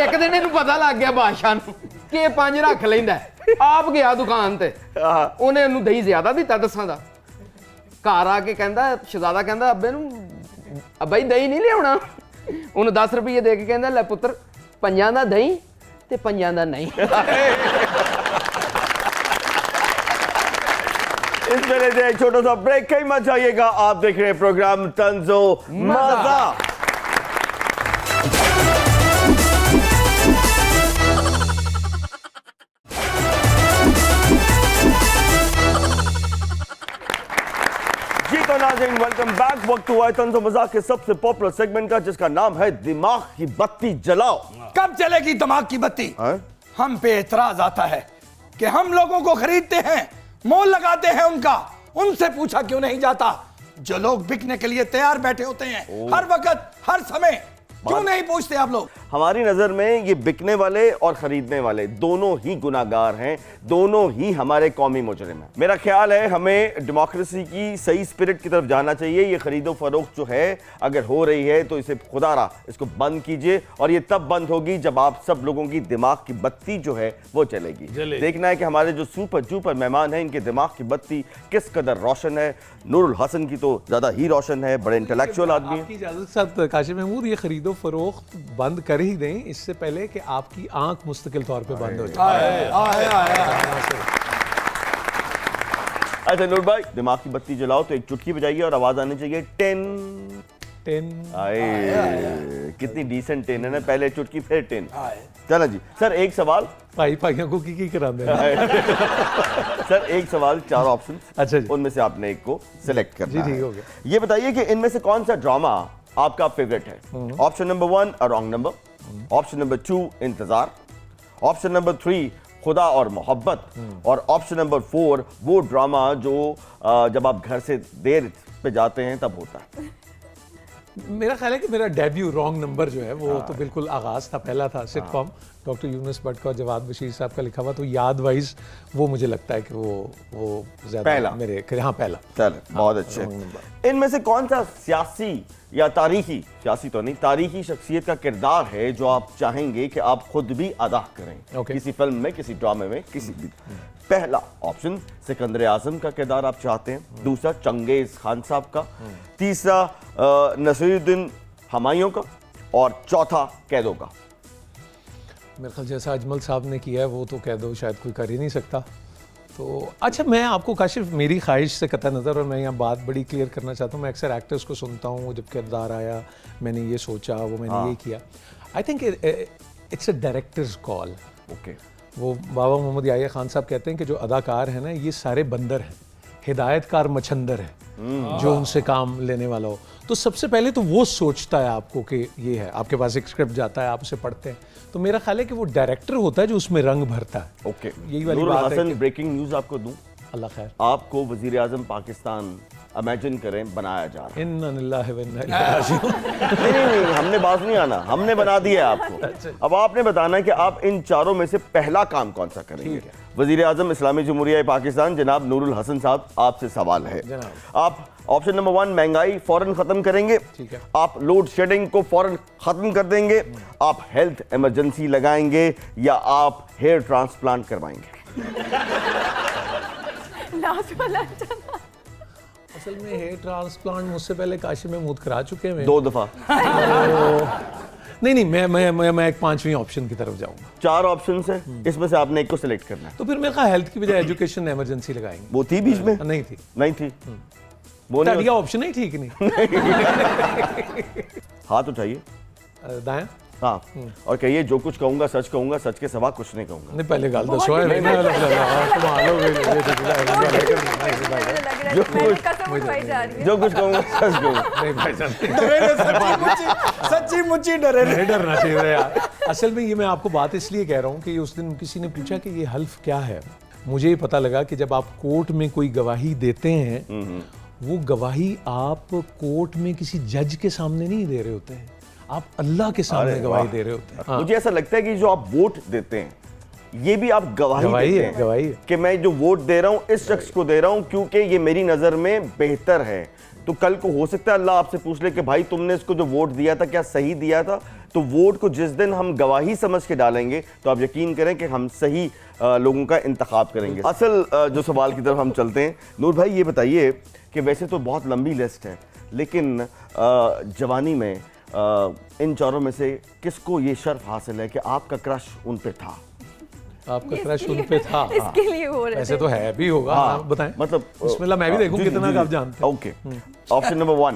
ਇੱਕ ਦਿਨ ਇਹਨੂੰ ਪਤਾ ਲੱਗ ਗਿਆ ਬਾਦਸ਼ਾਹ ਨੂੰ ਕਿ ਇਹ 5 ਰੱਖ ਲੈਂਦਾ। ਆਪ ਗਿਆ ਦੁਕਾਨ ਤੇ, ਉਹਨੇ ਉਹਨੂੰ ਦਹੀਂ ਜ਼ਿਆਦਾ ਦਿੱਤਾ 10 ਦਾ। ਘਰ ਆ ਕੇ ਕਹਿੰਦਾ, ਸ਼ਹਜ਼ਾਦਾ ਕਹਿੰਦਾ ਅੱਬੇ ਨੂੰ, ਅੱਬਾ ਜੀ ਦਹੀਂ ਨਹੀਂ ਲਿਆਉਣਾ। ਉਹਨੂੰ 10 ਰੁਪਏ ਦੇ ਕੇ ਕਹਿੰਦਾ ਲੈ ਪੁੱਤਰ, ਪੰਜਾਂ ਦਾ ਦਹੀਂ ਤੇ ਪੰਜਾਂ ਦਾ ਨਹੀਂ। इस तरह से एक छोटा सा ब्रेक, कहीं मत जाइएगा। आप देख रहे हैं प्रोग्राम तंजो मजा। जी तो नाज़रीन, वेलकम बैक। वक्त हुआ है तंजो मजा के सबसे पॉपुलर सेगमेंट का, जिसका नाम है दिमाग की बत्ती जलाओ। कब चलेगी दिमाग की बत्ती? हम पे एतराज आता है कि हम लोगों को खरीदते हैं, मोल लगाते हैं उनका, उनसे पूछा क्यों नहीं जाता? जो लोग बिकने के लिए तैयार बैठे होते हैं हर वक्त हर समय, क्यों नहीं पूछते आप लोग? हमारी नजर में ये बिकने वाले और खरीदने वाले दोनों ही गुनाहगार हैं, दोनों ही हमारे कौमी मुजरिम हैं। मेरा ख्याल है हमें डेमोक्रेसी की सही स्पिरिट की तरफ जाना चाहिए। ये खरीदो फरोख्त जो है अगर हो रही है तो इसे खुदारा इसको बंद कीजिए, और ये तब बंद होगी जब आप सब लोगों की दिमाग की बत्ती जो है वो चलेगी। देखना है कि हमारे जो सुपर जुपर मेहमान हैं, इनके दिमाग की बत्ती किस कदर रोशन है। नूरुल हसन की तो ज्यादा ही रोशन है, बड़े इंटेलेक्चुअल आदमी आपकी इजाजत के साथ काशिफ महमूद, ये खरीदो फरोख्त बंद कर ही दें इससे पहले कि आपकी आंख मुस्तकिल तौर पे बंद हो जाए। अच्छा नूर भाई, दिमाग की बत्ती जलाओ तो एक चुटकी बजाइए और आवाज आनी चाहिए 10। आए कितनी डिसेंट 10 है ना, पहले चुटकी फिर 10। चलो जी सर, एक सवाल भाई भाइयों को की करा दे। सर एक सवाल, 4 ऑप्शन, अच्छा जी, उनमें से आपने एक को सिलेक्ट करना है। ठीक हो गया। ये बताइए कि इनमें से कौन सा ड्रामा आपका फेवरेट है? Option number 1 a wrong number, option number 2 इंतजार, ऑप्शन नंबर 3 खुदा और मोहब्बत, और ऑप्शन नंबर 4 वो ड्रामा जो जब आप घर से देर पे जाते हैं तब होता है। मेरा ख्याल है कि मेरा डेब्यू रॉन्ग नंबर जो है वो तो बिल्कुल आगाज था, पहला था सिटकॉम डॉक्टर यूनुस भट्ट का, जवाद बशीर साहब का लिखा हुआ, तो याद वाइज वो मुझे लगता है कि वो ज्यादा पहला मेरे, हाँ पहला। चलो बहुत अच्छे। इनमें से कौन सा सियासी या तारीखी, सियासी तो नहीं, तारीखी शख्सियत का किरदार है जो आप चाहेंगे कि आप खुद भी अदा करें किसी फिल्म में, किसी ड्रामे में, किसी भी? पहला ऑप्शन सिकंदर आजम का किरदार आप चाहते हैं, दूसरा चंगेज खान साहब का, तीसरा नसीरुद्दीन हुमायूं का, और चौथा कैदो का। मेरे ख्याल जैसा अजमल साहब ने किया है वो तो कैदो शायद कोई कर ही नहीं सकता। तो अच्छा, मैं आपको काशिफ मेरी ख्वाहिश से कतई नज़र, और मैं यहाँ बात बड़ी क्लियर करना चाहता हूँ, मैं अक्सर एक्टर्स को सुनता हूँ, जब किरदार आया मैंने ये सोचा, वो मैंने ये किया। I think it's a directors call. Okay, वो बाबा मोहम्मद याह्या खान साहब कहते हैं कि जो अदाकार हैं ना, ये सारे बंदर हैं, हिदायतकार मछंदर है जो उनसे काम लेने वाला हो। तो सबसे पहले तो वो सोचता है आपको कि ये है, आपके पास एक स्क्रिप्ट जाता है, आप उसे पढ़ते हैं, तो मेरा ख्याल है कि वो डायरेक्टर होता है जो उसमें रंग भरता है। ओके, यही वाली नूरुल बात है हसन, कि ब्रेकिंग न्यूज़ आपको दूं, अल्लाह खैर, आपको वजीर आजम पाकिस्तान इमेजिन करें बनाया जा रहा है। इन्ना लिल्लाहि व इन्ना इलैहि राजिऊन। नहीं, हमने बात नहीं आना, हमने बना दिया है आपको। अब आपने बताना है कि आप इन चारों में से पहला काम कौन सा करेंगे। वजीर आजम इस्लामी जमहूरिया पाकिस्तान जनाब नूरुल हसन साहब, आपसे सवाल है, आप ऑप्शन नंबर 1 महंगाई फौरन खत्म करेंगे, ठीक है, आप लोड शेडिंग को फौरन खत्म कर देंगे, आप हेल्थ इमरजेंसी लगाएंगे, या आप हेयर ट्रांसप्लांट करवाएंगे? असल में हेयर ट्रांसप्लांट मुझसे पहले काशिफ महमूद करा चुके हैं 2 दफा। नहीं, मैं एक 5वीं ऑप्शन की तरफ जाऊंगा। 4 ऑप्शन है, इसमें से आपने एक को सिलेक्ट करना है। तो फिर मेरे ख्याल हेल्थ की बजाय एजुकेशन इमरजेंसी लगाएंगे। वो थी बीच में? नहीं थी, नहीं थी, वो नहीं। ऑप्शन ही ठीक नहीं। हाथ उठाइए। दाएं, हाँ, और कहिए जो कुछ कहूंगा सच कहूंगा, सच के सिवा कुछ नहीं कहूंगा। नहीं पहले गाल दसो है ना जो कुछ कहूंगा सच कहूंगा। नहीं भाई साहब सच्ची मुच्ची डरे नहीं डरना चाहिए यार। असल में ये मैं आपको बात इसलिए कह रहा हूँ कि उस दिन किसी ने पूछा कि ये हल्फ क्या है, मुझे ये पता लगा कि जब आप कोर्ट में कोई गवाही देते हैं वो गवाही आप कोर्ट में किसी जज के सामने नहीं दे रहे होते हैं, आप अल्लाह के सामने गवाही दे रहे होते हैं। हाँ। मुझे ऐसा लगता है कि जो आप वोट देते हैं ये भी आप गवाही देते हैं, गवाही है कि मैं जो वोट दे रहा हूं इस शख्स को दे रहा हूं क्योंकि ये मेरी नजर में बेहतर है। तो कल को हो सकता है अल्लाह आपसे पूछ ले कि भाई तुमने इसको जो वोट दिया था क्या सही दिया था। तो वोट को जिस दिन हम गवाही समझ के डालेंगे तो आप यकीन करें कि हम सही लोगों का इंतखाब करेंगे। असल जो सवाल की तरफ हम चलते हैं, नूर भाई ये बताइए कि वैसे तो बहुत लंबी लिस्ट है लेकिन जवानी में इन चारों में से किसको ये शर्फ हासिल है कि आपका क्रश उन पे था? आपका क्रश उन पे था? इसके लिए हो रहे वैसे तो है भी होगा। हाँ, बताएं मतलब बिस्मिल्लाह मैं भी देखूं कितना आप जानते हैं। ओके, ऑप्शन नंबर 1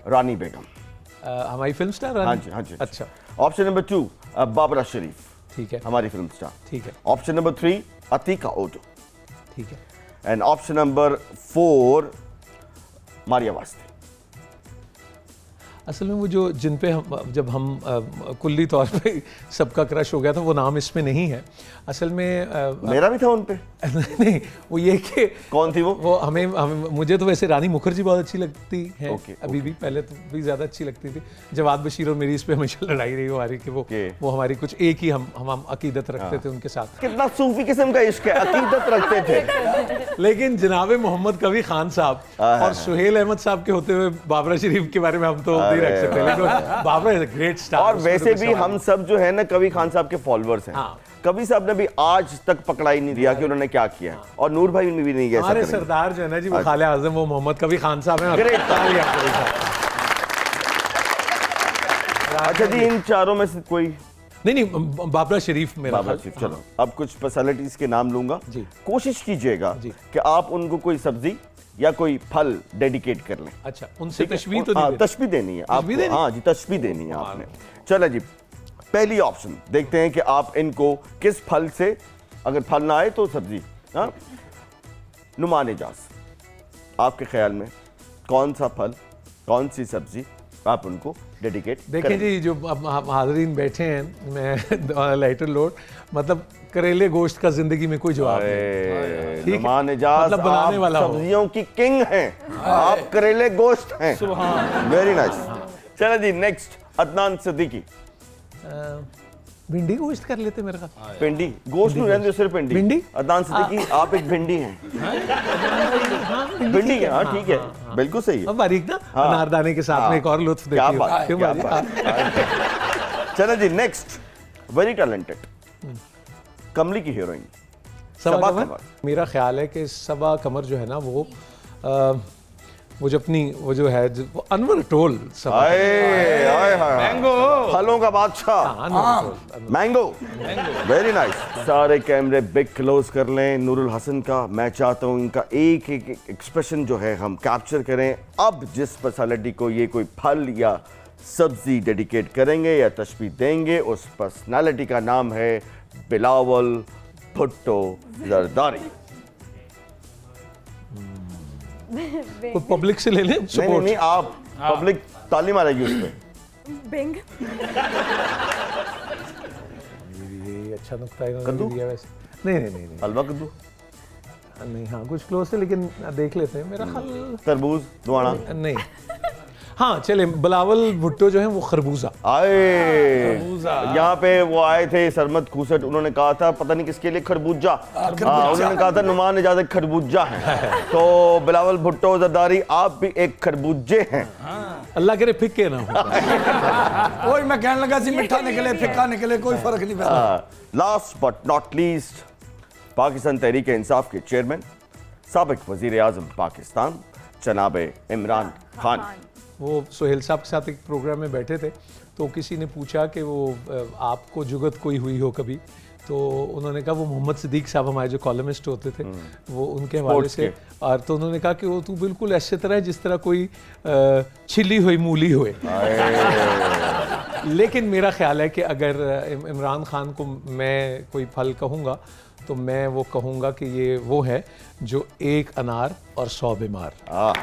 रानी बेगम, हमारी फिल्म स्टार रानी। हाँ जी हाँ जी। अच्छा ऑप्शन नंबर 2 बाबरा शरीफ, ठीक है, हमारी फिल्म स्टार। ठीक है, ऑप्शन नंबर 3 अतीका ओडो, ठीक है। एंड ऑप्शन नंबर 4 मारिया वास्ते। असल में वो जो जिन पे हम जब हम कुल्ली तौर पे सबका क्रश हो गया था वो नाम इसमें नहीं है असल में। मेरा भी था उन पे। नहीं वो ये कि कौन थी वो हमें मुझे तो वैसे रानी मुखर्जी बहुत अच्छी लगती है। अभी भी, पहले तो भी ज़्यादा अच्छी लगती थी। जवाद बशीर और मेरी इस पे हमेशा लड़ाई रही हमारी कि वो हमारी कुछ एक ही हम अकीदत रखते थे उनके साथ। कितना सूफी किस्म का इश्क है, अकीदत रखते थे। लेकिन जनाब मोहम्मद कवी खान साहब और सुहेल अहमद साहब के होते हुए बाबरा शरीफ के बारे में हम तो नहीं रख सकते, लेकिन Babra is a great star. और वैसे भी हम सब जो है ना कवी खान साहब के फॉलोअर्स हैं। कभी साहब ने भी आज तक पकड़ा ही नहीं दिया कि उन्होंने क्या किया, और नूर भाई ने भी नहीं किया। हमारे सरदार जो है ना जी वो खाले आजम वो मोहम्मद कवी खान साहब हैं। अच्छा जी, इन चारों में से कोई नहीं बाबरा शरीफ मेरा। बाबरा शरीफ। चलो अब कुछ पर्सनालिटीज के नाम लूंगा जी। कोशिश कीजिएगा कि आप उनको कोई सब्जी या कोई फल डेडिकेट कर लें। अच्छा, उनसे तशबीह तो नहीं? तशबीह देनी है आपको। हाँ जी, तशबीह देनी है आपने। चलो जी, पहली ऑप्शन देखते हैं कि आप इनको किस फल से, अगर फल ना आए तो सब्जी। हाँ, नुमान एजाज, आपके ख्याल में कौन सा फल, कौन सी सब्जी आप उनको डेडिकेट देखें जी। जो हाज़रीन बैठे हैं, मैं लाइटर लोड, मतलब करेले गोश्त का जिंदगी में कोई जवाब नहीं। नुमान एजाज, मतलब बनाने वाला सब्जियों की किंग हैं, आप करेले गोश्त हैं। Very nice. चलो जी, नेक्स्ट अदनान सिद्दीकी। भिंडी गोश्त कर लेते मेरे ख्याल। भिंडी गोश्त नहीं रहने, सिर्फ भिंडी। भिंडी अदनान सिद्दीकी, आप एक भिंडी हैं। भिंडी है, हाँ ठीक है, बिल्कुल सही है। अब बारीक ना अनारदाने के साथ में एक और लुत्फ देखिए। चलो जी, नेक्स्ट वेरी टैलेंटेड कमली की हीरोइन सबा कमर। मेरा ख्याल है कि सबा कमर जो है ना वो जो अपनी वो जो है वो अनवर टोल मैंगो, फलों का बादशाह मैंगो। Very nice. सारे कैमरे बिग क्लोज कर लें नूरुल हसन का। मैं चाहता हूं इनका एक एक एक्सप्रेशन जो है हम कैप्चर करें। अब जिस पर्सनालिटी को ये कोई फल या सब्जी डेडिकेट करेंगे या तशबीह देंगे, उस पर्सनालिटी का नाम है बिलावल भुट्टो जरदारी। तो पब्लिक से ले लें सपोर्ट। नहीं, आप पब्लिक ताली मारेगी उस पे। बिंग। ये अच्छा नुक्ता है कद्दू? दिया वैसे। नहीं हलवा कद्दू नहीं, हाँ कुछ क्लोज है लेकिन देख लेते हैं। मेरा ख्याल तरबूज दुआना नहीं। हाँ चले, बिलावल भुट्टो जो है वो खरबूजा। आए यहाँ पे वो आए थे सरमद खूसट, उन्होंने कहा था पता नहीं किसके लिए खरबूजा। उन्होंने कहा था नुमान एजाज एक खरबूजा है। तो बिलावल भुट्टो जरदारी, आप भी एक खरबूजे हैं। अल्लाह करे फिक्के ना हो। वही मैं कहने लगा सी मिठा निकले फिक्का निकले, कोई फर्क नहीं पड़ता। Last but not least, Pakistan Tehreek Insaf के चेयरमैन, साबिक वजीर आजम पाकिस्तान जनाब इमरान खान। वो सुहेल साहब के साथ एक प्रोग्राम में बैठे थे तो किसी ने पूछा कि वो आपको जुगत कोई हुई हो कभी, तो उन्होंने कहा वो मोहम्मद सिद्दीक साहब हमारे जो कॉलमिस्ट होते थे वो उनके हवाले से, और तो उन्होंने कहा कि वो तू बिल्कुल ऐसे तरह है जिस तरह कोई छिली हुई मूली हुए। लेकिन मेरा ख्याल है कि अगर इमरान खान को मैं कोई फल कहूँगा तो मैं वो कहूँगा कि ये वो है जो 1 अनार और 100 बीमार। वाह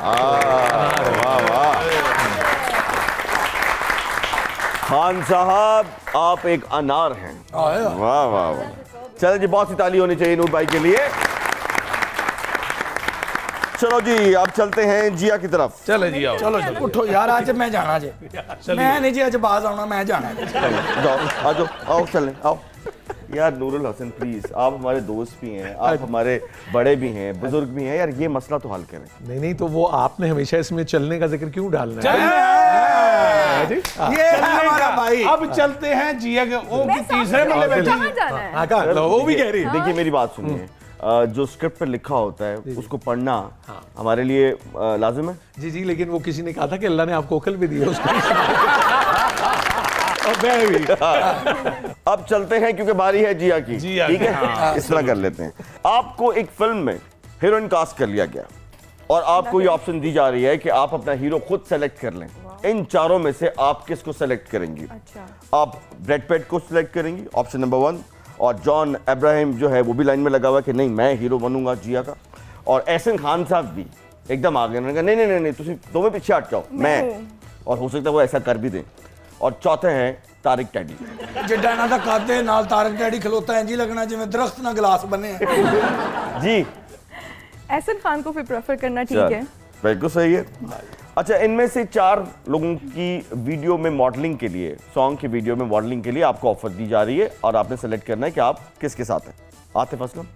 वाह खान साहब, आप एक अनार हैं। वाह वाह वाह। चलो जी, बहुत सी ताली होनी चाहिए नूर भाई के लिए। चलो जी, अब चलते हैं जिया की तरफ। चले जी, आओ। चलो चलो उठो यार, आज मैं जाना जे। मैं नहीं जी आज बाज आना, मैं जाना है। जाओ, आ जाओ, आओ चलें, आओ। यार नूरुल हसन प्लीज, आप हमारे दोस्त भी हैं, आप हमारे बड़े भी हैं, बुजुर्ग भी हैं, यार ये मसला तो हल करें। नहीं तो वो आपने हमेशा इसमें चलने का जिक्र क्यों डालना है? ये है हमारा भाई। अब चलते हैं जिया के ओ की तीसरे मल्ले बैठी। कहाँ जाना है? हाँ, कहाँ? लो, वो भी कह रही है। देखिए मेरी बात सुनिए, जो स्क्रिप्ट पर लिखा होता है उसको पढ़ना हमारे लिए लाजिम है। जी जी, लेकिन वो किसी ने कहा था कि अल्लाह ने आपको अकल भी दी है उसको। और मैं भी। अब चलते हैं क्योंकि बारी है जिया की। जिया ठीक की, है, हाँ। इस तरह कर लेते हैं। आपको एक फिल्म में हीरोइन कास्ट कर लिया गया और आपको ये ऑप्शन दी जा रही है कि आप अपना हीरो खुद सेलेक्ट कर लें। इन चारों में से आप किसको सेलेक्ट करेंगी? अच्छा। आप ब्रैड पिट को सिलेक्ट करेंगी, ऑप्शन नंबर 1, और जॉन अब्राहम जो है वो भी लाइन में लगा हुआ कि नहीं मैं हीरो बनूंगा जिया का, और एहसन खान साहब भी एकदम आगे, उन्होंने कहा नहीं नहीं नहीं तुम दोनों पीछे हट जाओ, मैं, और हो सकता है वो ऐसा कर भी दें। और चौथे हैं तारिक टैडी। जिड्डा ना काते नाल तारक डैडी खलोता है जी, लगना जिवें दरख्त ना गिलास बने हैं। जी एहसन खान को फिर प्रेफर करना ठीक चल, है। बिल्कुल सही है। अच्छा, इनमें से 4 लोगों की वीडियो में मॉडलिंग के लिए, सॉन्ग की वीडियो में मॉडलिंग के लिए आपको ऑफर दी जा रही है और आपने सेलेक्ट करना है कि आप किसके साथ हैं। आतिफ असलम,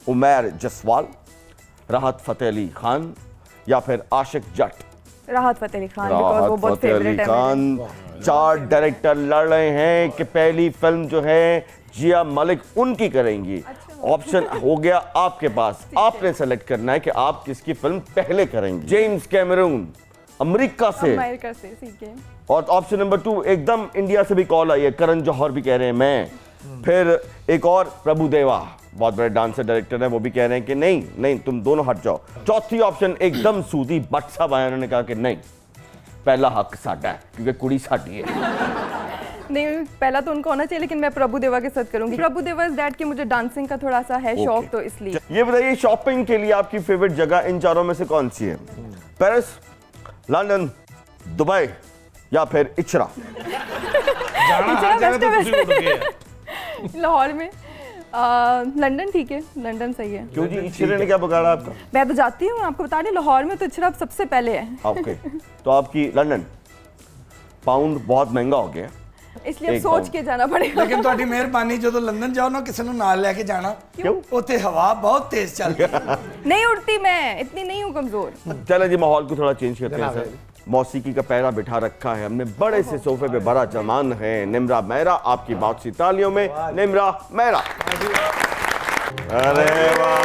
उमैर जसवाल, राहत फतेह अली खान या फिर आशिक जट। राहत फतेह अली खान, बिकॉज़ वो बहुत फतेह अली फेवरेट है खान। 4 डायरेक्टर लड़ रहे हैं कि पहली फिल्म जो है जिया मलिक उनकी करेंगी। ऑप्शन हो गया आपके पास, आपने सेलेक्ट करना है कि आप किसकी फिल्म पहले करेंगे। जेम्स कैमरून अमेरिका से, अमेरिका से, ठीक है। और ऑप्शन नंबर 2 एकदम इंडिया से भी कॉल आई है, करण जौहर भी कह रहे हैं मैं। फिर एक और प्रभु देवा, बहुत बड़े डांसर डायरेक्टर है, वो भी कह रहे हैं कि नहीं नहीं तुम दोनों हट जाओ। चौथी ऑप्शन एकदम सूदी भट्ट साहब आए, उन्होंने कहा कि नहीं पहला हक साडा है क्योंकि कुड़ी साडी है। नहीं, पहला तो उनको होना चाहिए, लेकिन मैं प्रभु देवा के साथ करूंगी। प्रभु देवा इज दैट कि मुझे डांसिंग का थोड़ा सा है शौक, तो इसलिए। ये बताइए शॉपिंग के लिए आपकी फेवरेट जगह इन चारों में से कौन सी है? पेरिस, लंदन, दुबई या फिर इचरा? लाहौर में। लंदन ठीक है, लंदन सही है। क्यों जी, इचरे ने क्या बिगाड़ा आपका? मैं तो जाती हूँ, आपको बता दें लाहौर में तो इचरा सबसे पहले है। ओके, तो आपकी लंदन। पाउंड बहुत महंगा हो गया, इसलिए अब एक सोच पाउंड। के जाना पड़ेगा। लेकिन ਤੁਹਾਡੀ ਮਿਹਰਬਾਨੀ ਜਦੋਂ लंदन जाओ ना किसी ਨੂੰ ਨਾਲ ਲੈ ਕੇ जाना, क्यों? ਉੱਥੇ हवा बहुत तेज चलती है। नहीं उड़ती मैं, इतनी नहीं हूँ कमजोर। चले जी माहौल को थोड़ा चेंज करते हैं सर। मौसीकी का पैरा बिठा रखा है हमने, बड़े से सोफे पे बड़ा जमान है निम्रा मेहरा। आपकी बहुत सी तालियों में निम्रा मेहरा। अरे वाह,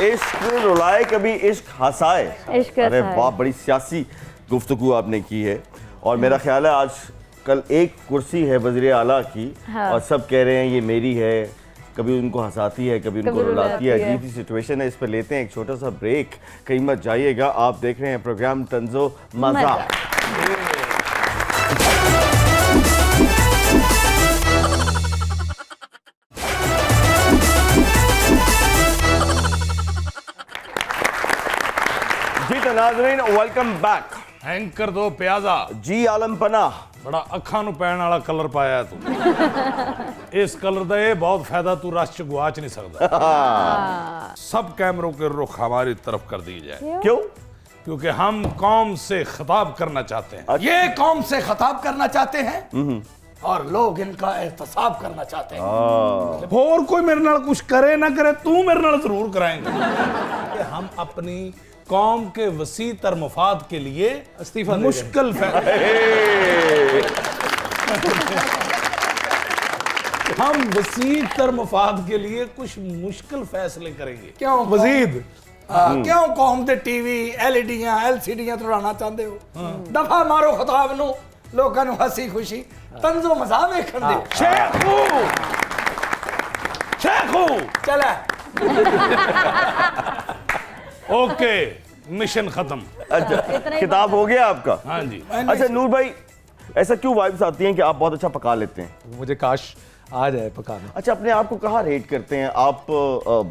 इश्क रुलाए कभी इश्क हंसाए। इश्क अरे हंसाए। वाह, बड़ी सियासी गुफ्तगू आपने की है। और मेरा ख्याल है आज कल एक कुर्सी है वज़ीर आला की, हाँ। और सब कह रहे हैं ये मेरी है, कभी उनको हंसाती है कभी उनको रुलाती है। अजीब सी सिचुएशन है। इस पर लेते हैं एक छोटा सा ब्रेक, कहीं मत जाइएगा। आप देख रहे हैं प्रोग्राम तंजो मजा। जी तो नाज़रीन, वेलकम बैक। एंकर दो प्याजा जी आलम पनाह, बड़ा अखा नु पैण वाला कलर पाया तू। इस कलर का ये बहुत फायदा, तू रश च गुआच नहीं सकता। सब कैमरों के रुख हमारी तरफ कर दिए जाए। क्यों? क्योंकि हम कौम से खिताब करना चाहते हैं। ये कौम से खिताब करना चाहते हैं और लोग इनका एहतसाब करना चाहते हैं। और कोई मेरे नाल कुछ करे ना करे, तू मेरे नाल जरूर कराएंगे। कि हम अपनी कौम के वसी तर मफाद के लिए इस्तीफा दे मुश्किल हम वसी तर मफाद के लिए कुछ मुश्किल फैसले करेंगे। क्यों वजीद क्यों कौम दे टीवी एलईडीਆਂ एलसीडीਆਂ तोड़ाना चाहते हो? दफा मारो खिताब नु, लोगों नु हंसी खुशी तंजो मजा वेखण दे। शेखू चला ओके, मिशन खत्म। अच्छा, किताब हो गया आपका? हाँ जी। अच्छा नूर भाई, ऐसा क्यों वाइब्स आती हैं कि आप बहुत अच्छा पका लेते हैं? मुझे काश आ जाए पकाना। अच्छा, अपने आप को कहाँ रेट करते हैं आप?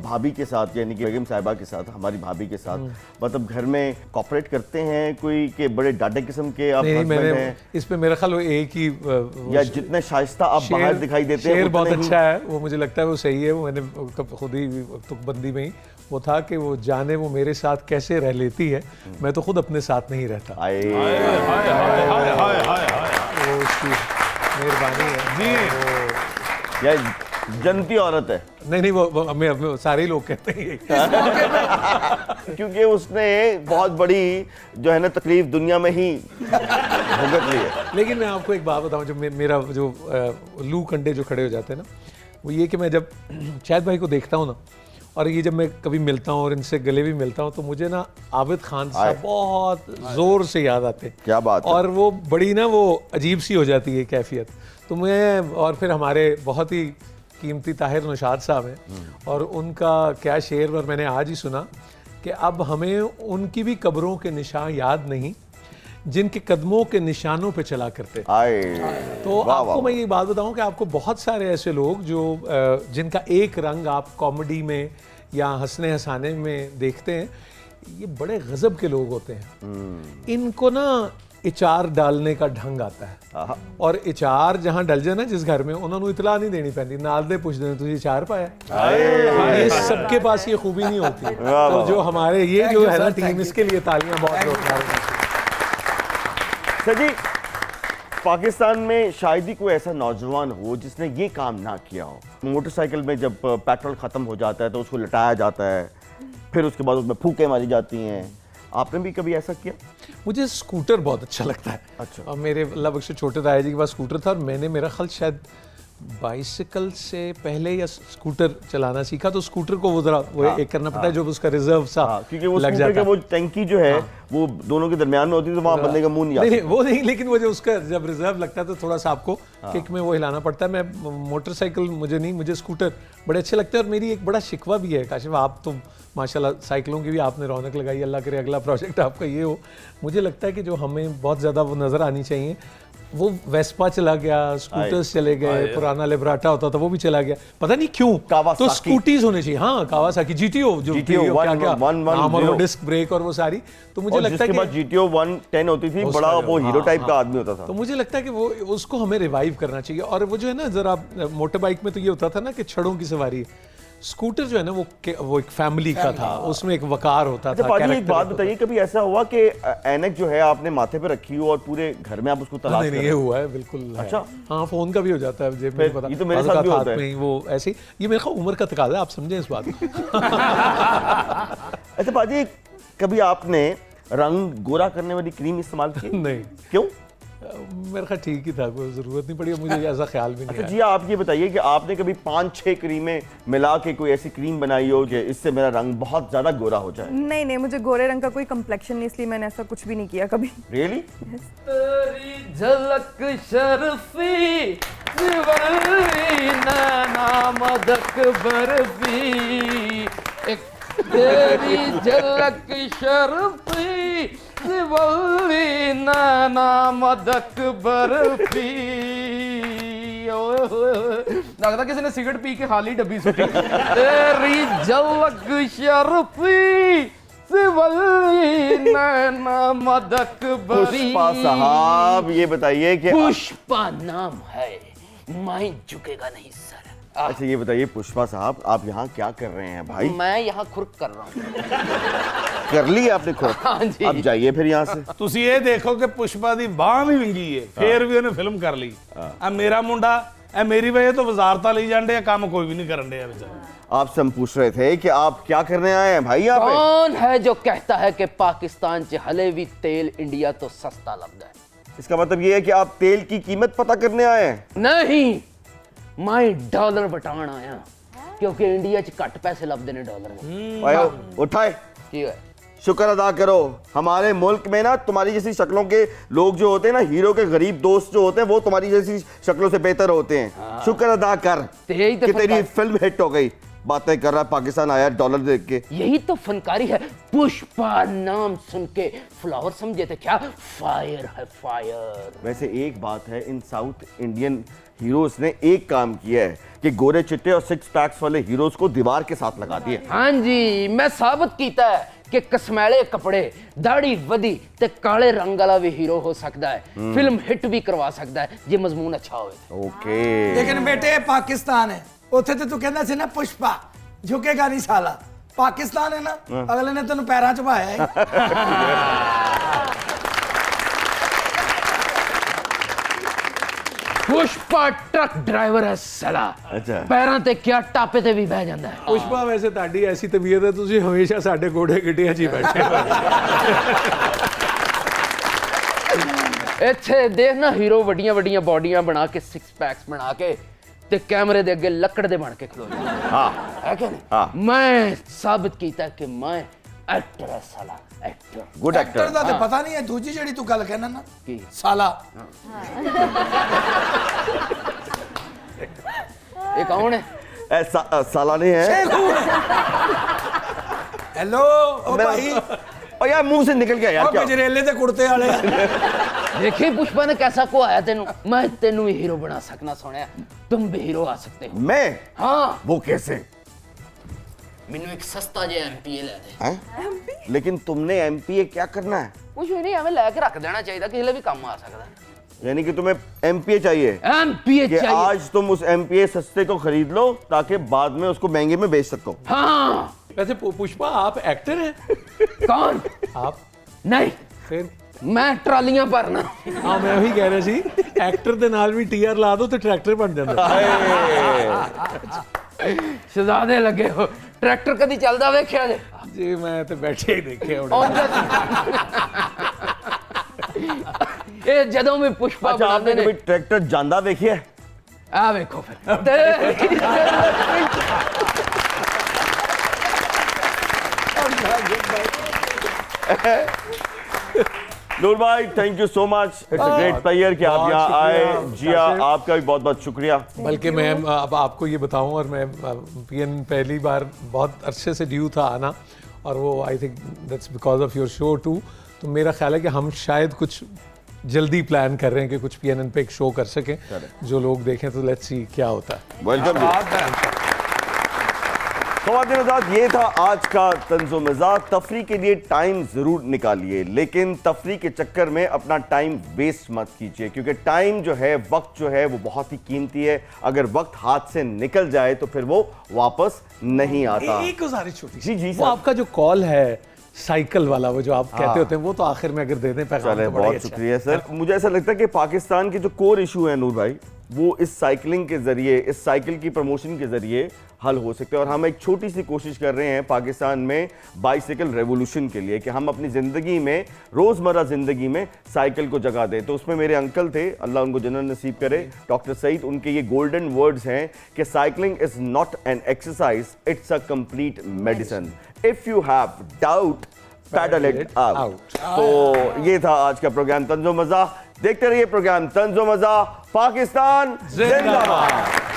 भाभी के साथ, यानी कि बेगम साहिबा के साथ, हमारी भाभी के साथ, मतलब घर में कॉपरेट करते हैं कोई के बड़े डाटे किस्म के आप नहीं, हस्बैंड मैंने हैं? इस पे मेरा ख्याल वो एक ही या जितने शाइस्ता आप बाहर दिखाई देते हैं शेर बहुत उतने ही- अच्छा है, वो मुझे लगता है वो सही है। वो मैंने खुद ही तुकबंदी में ही वो था कि वो जाने वो मेरे साथ कैसे रह लेती है, मैं तो खुद अपने साथ नहीं रहता। आए वो उसकी मेहरबानी है जी। या जनती औरत है, नहीं वो हमें सारे लोग कहते हैं यही। क्योंकि उसने बहुत बड़ी जो है ना तकलीफ दुनिया में ही भुगत ली है। लेकिन मैं आपको एक बात बताऊं, जो मेरा जो लू कंडे जो खड़े हो जाते हैं ना, वो ये कि मैं जब शाहिद भाई को देखता हूँ ना, और ये जब मैं कभी मिलता हूँ और इनसे गले भी मिलता हूँ, तो मुझे ना आबिद खान साहब बहुत जोर से याद आते हैं। क्या बात है। और वो बड़ी ना वो अजीब सी हो जाती है कैफियत। तो मैं, और फिर हमारे बहुत ही कीमती ताहिर नौशाद साहब हैं, और उनका क्या शेर और मैंने आज ही सुना कि अब हमें उनकी भी कब्रों के निशान याद नहीं जिनके कदमों के निशानों पे चला करते। आए तो वाह, आपको वाह, मैं ये बात बताऊं कि आपको बहुत सारे ऐसे लोग जो जिनका एक रंग आप कॉमेडी में या हंसने हंसाने में देखते हैं, ये बड़े गजब के लोग होते हैं। इनको ना इचार डालने का ढंग आता है, और इचार जहां डल जाए ना जिस घर में, उन्होंने इतला नहीं देनी पैंती, नाल दे पूछ देना तुझे इचार पाया। ये सबके पास ये खूबी नहीं होती। तो जो हमारे ये जो है ना टीम, इसके लिए तालियां बहुत जोरदार हैं। सर जी, पाकिस्तान में शायद ही कोई ऐसा नौजवान हो जिसने ये काम ना किया हो। मोटरसाइकिल में जब पेट्रोल खत्म हो जाता है तो उसको लटाया जाता है, फिर उसके बाद उसमें फूकें मारी जाती हैं। आपने भी कभी ऐसा किया? मुझे स्कूटर बहुत अच्छा लगता है। अच्छा। और मेरे अल्लाह बख्शे छोटे ताया जी के पास स्कूटर था, और मैंने मेरा ख्याल शायद बाइसिकल से पहले या स्कूटर चलाना सीखा। तो स्कूटर को वो जरा वो एक करना पड़ता है जो उसका रिजर्व सा क्योंकि वो लग स्कूटर जाता के है। वो टंकी जो है वो दोनों के दरमियान में होती है, तो वहाँ बंदे का मुंह नहीं आता। नहीं वो नहीं, लेकिन वो जो उसका जब रिजर्व लगता है तो थोड़ा सा आपको किक में वो हिलाना पड़ता है। मैं मोटरसाइकिल मुझे नहीं, मुझे स्कूटर बड़े अच्छे लगते हैं। और मेरी एक बड़ा शिकवा भी है काशिफ, आप तो माशाल्लाह साइकिलों की भी आपने रौनक लगाई, अल्लाह करे अगला प्रोजेक्ट आपका ये हो। मुझे लगता है कि जो हमें बहुत ज़्यादा वो नज़र आनी चाहिए, वो वेस्पा चला गया, स्कूटर्स चले गए, पुराना लिब्राटा होता था वो भी चला गया, पता नहीं क्यों। तो कावासाकी। स्कूटीज होने चाहिए, हाँ कावासाकी, GTO जो GTO क्या क्या 110 डिस्क ब्रेक और वो सारी। तो मुझे और लगता है जिसके कि बाद GTO 110 होती थी, बड़ा वो हीरो टाइप का आदमी होता था। तो मुझे लगता है कि वो उसको हमें रिवाइव करना चाहिए। और वो जो है ना, जरा मोटर बाइक में तो ये होता था ना कि छड़ों की सवारी, स्कूटर जो है ना वो एक फैमिली का था, उसमें एक वकार होता अच्छा था। पाजी, एक character बात होता बताइए, कभी ऐसा हुआ कि ऐनक जो है आपने माथे पे रखी हो और पूरे घर में आप उसको था? तलाश नहीं कर नहीं, रहे ये हो? हुआ है बिल्कुल है। अच्छा। हाँ, फोन का भी हो जाता है जेब में, फिर पता ये तो मेरे बाज़ साथ भी औक़ात होता है। में ही वो ऐसी, ये मेरे ख्याल उम्र का तकाज़ा है, आप समझें इस बात को। अच्छा पाजी, कभी आपने रंग गोरा करने वाली क्रीम इस्तेमाल की? नहीं, क्यों? मेरे ख्याल ठीक ही था, कोई ज़रूरत नहीं पड़ी, मुझे ऐसा ख्याल भी नहीं अच्छा आया। जी, आप ये बताइए कि आपने कभी 5-6 क्रीमें मिला के कोई ऐसी क्रीम बनाई हो कि इससे मेरा रंग बहुत ज्यादा गोरा हो जाए? नहीं नहीं, मुझे गोरे रंग का कोई कम्प्लेक्शन नहीं, इसलिए मैंने ऐसा कुछ भी नहीं किया कभी। रियली? तेरी झलक शर्फी सिवली नैना मदक बर्फी, एक तेरी झलक शर्फी सिवली नैना मदक बर्फी। लगता किसी ने सिगरेट पी के खाली डब्बी सुटी। तेरी झलक शर्फी सिवली नैना मदक बर्फी। पुष्पा साहब, ये बताइए कि पुष्पा नाम है, मैं झुकेगा नहीं सर। अच्छा ये बताइए पुष्पा साहब, आप यहाँ क्या कर रहे हैं भाई? मैं यहाँ खुर्क कर रहा हूँ। कर ली आपने खुद? हाँ जी। अब जाइए फिर यहाँ से। ਤੁਸੀਂ ਇਹ ਦੇਖੋ ਕਿ ਪੁਸ਼ਪਾ ਦੀ ਬਾਹ ਵੀ ਵਿੰਗੀ ਏ, ਫੇਰ ਵੀ ਉਹਨੇ ਫਿਲਮ ਕਰ ਲਈ। ਆ ਮੇਰਾ ਮੁੰਡਾ ਇਹ ਮੇਰੀ ਵਜ੍ਹਾ ਤੋਂ ਵਜ਼ਾਰਤਾਂ ਲਈ ਜਾਂਦੇ ਆ, ਕੰਮ ਕੋਈ ਵੀ नहीं करन ਡਿਆ बेचारा। आपसे हम पूछ रहे थे कि आप क्या करने आए हैं भाई यहाँ पे? कौन है जो कहता है कि पाकिस्तान च हलेवी तेल इंडिया तो सस्ता लग गया? इसका मतलब ये है कि आप तेल की कीमत पता करने आए हैं? नहीं, मैं डॉलर बटान आया, क्योंकि इंडिया च घट पैसे लभदे ने डॉलर में। आयो, उठाए, ठीक है। शुक्र अदा करो, हमारे मुल्क में ना तुम्हारी जैसी शक्लों के लोग जो होते हैं ना, हीरो के गरीब दोस्त जो होते हैं, वो तुम्हारी जैसी शक्लों से बेहतर होते हैं। शुक्र अदा कर तो यही तो कि तेरी फर्क फिल्म हिट हो गई। बातें कर रहा है, पाकिस्तान आया डॉलर देख के। यही तो फनकारी है। पुष्पा नाम सुन के फ्लावर समझे थे क्या? फायर है फायर। वैसे एक बात है, इन साउथ इंडियन हीरोज ने एक काम किया है कि गोरे चिट्टे और सिक्स पैक्स वाले हीरोज को दीवार के साथ लगा दिए। हाँ जी, मैं साबित कीता है कि कसमैले कपड़े, दाढ़ी वधी ते काले रंग वाला भी हीरो हो सकता है, फिल्म हिट भी करवा सकता है जे मजमून अच्छा होवे। ओके। लेकिन बेटे पाकिस्तान है, ਉੱਥੇ ਤੇ ਤੂੰ ਕਹਿੰਦਾ ਸੀ ਨਾ ਪੁਸ਼ਪਾ ਝੁਕੇਗਾ ਨਹੀਂ ਸਾਲਾ। ਪਾਕਿਸਤਾਨ ਹੈ ਨਾ, ਅਗਲੇ ਨੇ ਤੈਨੂੰ ਪੈਰਾਂ 'ਚ ਪਾਇਆ ਹੈ। पुष्पा ट्रक ड्राइवर है साला। अच्छा। पैरों ते क्या टापे ते भी बह जाता है। पुष्पा वैसे ਤੁਹਾਡੀ ਐਸੀ ਤਬੀਅਤ ਹੈ ਤੁਸੀਂ ਹਮੇਸ਼ਾ ਸਾਡੇ ਗੋਡੇ ਗਿੱਟਿਆਂ 'ਚ ਹੀ ਬੈਠੇ ਹੋ। ਇੱਥੇ ਦੇਖ ਨਾ ਹੀਰੋ ਵੱਡੀਆਂ ਵੱਡੀਆਂ ਬਾਡੀਆਂ ਬਣਾ ਕੇ ਸਿਕਸ ਪੈਕਸ ਬਣਾ ਕੇ ਤੇ ਕੈਮਰੇ ਦੇ ਅੱਗੇ ਲੱਕੜ ਦੇ ਬਣ ਕੇ ਖਲੋ ਜਾਂਦੇ। हाँ ਹੈ ਕਿ ਨਹੀਂ? हाँ। ਮੈਂ ਸਾਬਤ ਕੀਤਾ ਕਿ ਮੈਂ ਐਕਟਰ ਹੈ ਸਾਲਾ, ਐਕਟਰ। Good actor actor. ਦਾ ਤੇ ਪਤਾ ਨਹੀਂ ਹੈ, ਦੂਜੀ ਜਿਹੜੀ ਤੂੰ ਗੱਲ ਕਹਿਣਾ ਨਾ ਕੀ? ਸਾਲਾ। ਇਹ ਕੌਣ ਹੈ? सालाने हैं। ਹੈਲੋ ਓ ਭਾਈ, और यार मुंह से निकल गया यार ਉਹ क्या? ਗਜਰੇਲੇ ਤੇ ਕੁੜਤੇ ਵਾਲੇ। देखिए पुष्पा ने कैसा को आया तेनू, मैं तेनू भी हीरो बना सकना सोनिया, तुम भी हीरो आ सकते हो। मैं? हाँ, वो कैसे? मैनू एक सस्ता जे एमपीए ले दे। हैं? लेकिन तुमने एमपीए क्या करना है? कुछ भी नहीं, हमें लेके रख देना चाहिए, किसी लिए भी काम आ सकता है। यानी कि तुम्हें एमपीए चाहिए एमपीए कि चाहिए। आज तुम उस एमपीए सस्ते को खरीद लो ताकि बाद में उसको महंगे में बेच सको। हाँ। वैसे पुष्पा आप एक्टर हैं? कौन? आप नहीं, फिर मैं ट्रालियां भरना। हाँ मैं वही कह रहा सी, एक्टर ਦੇ ਨਾਲ ਵੀ ਟੀਆਰ ਲਾ ਦੋ ਤੇ ਟਰੈਕਟਰ ਬਣ ਜਾਂਦਾ। शहजादे लगे हो, ट्रैक्टर कदी चलदा वेख्या जे? ਜੀ ਮੈਂ ਤੇ ਬੈਠੇ ਹੀ ਦੇਖਿਆ ਹੁਣ। ਇਹ ਜਦੋਂ ਵੀ ਪੁਸ਼ਪਾ अच्छा ਬਣਾਉਂਦੇ आपने ਨੇ, कभी ट्रैक्टर जानदा देखिए? ਆ ਵੇਖੋ ਫਿਰ। नूर भाई thank you so much, it's a great player कि आप बहुत यहाँ आए। शुक्रिया, जिया काशिफ। आपका भी बहुत बहुत शुक्रिया। बल्कि मैं अब आपको ये बताऊं, और मैं पीएन पहली बार बहुत अरसे से ड्यू था आना, और वो I think that's because of your show too. तो मेरा ख्याल है कि हम शायद कुछ जल्दी प्लान कर रहे हैं कि कुछ पीएनएन पे एक शो कर सकें जो लोग देखें। तो लेट्स सी क्या होता है। वेलकम। ख़वातीन-ओ-हज़रात, ये था आज का तंज़ो-मिज़ाज। तफरी के लिए टाइम ज़रूर निकालिए, लेकिन तफरी के चक्कर में अपना टाइम वेस्ट मत कीजिए, क्योंकि टाइम जो है, वक्त जो है, वो बहुत ही कीमती है। अगर वक्त हाथ से निकल जाए तो फिर वो वापस नहीं आता। एक गुजारिश छोटी जी जी वो सर। आपका जो कॉल है साइकिल वाला, वो जो आप कहते होते हैं, वो तो आखिर में अगर दे दें पैगाम चले, तो बड़ा ही बहुत अच्छा है। शुक्रिया सर। मुझे ऐसा लगता है कि पाकिस्तान के जो कोर इशू है नूर भाई, वो इस साइकिलिंग के ज़रिए, इस साइकिल की प्रमोशन के ज़रिए हल हो सकते हैं। और हम एक छोटी सी कोशिश कर रहे हैं पाकिस्तान में बाइसिकल रेवोल्यूशन के लिए कि हम अपनी ज़िंदगी में, रोज़मर्रा ज़िंदगी में साइकिल को जगह दें। तो उसमें मेरे अंकल थे, अल्लाह उनको जन्नत नसीब करे, डॉक्टर सईद, उनके ये गोल्डन वर्ड्स हैं कि cycling is not an exercise, it's a complete medicine. If you have doubt pedal it out. तो ये था आज का प्रोग्राम तंज़ो मज़ा। देखते रहिए प्रोग्राम तंज़ो मज़ा। पाकिस्तान जिंदाबाद।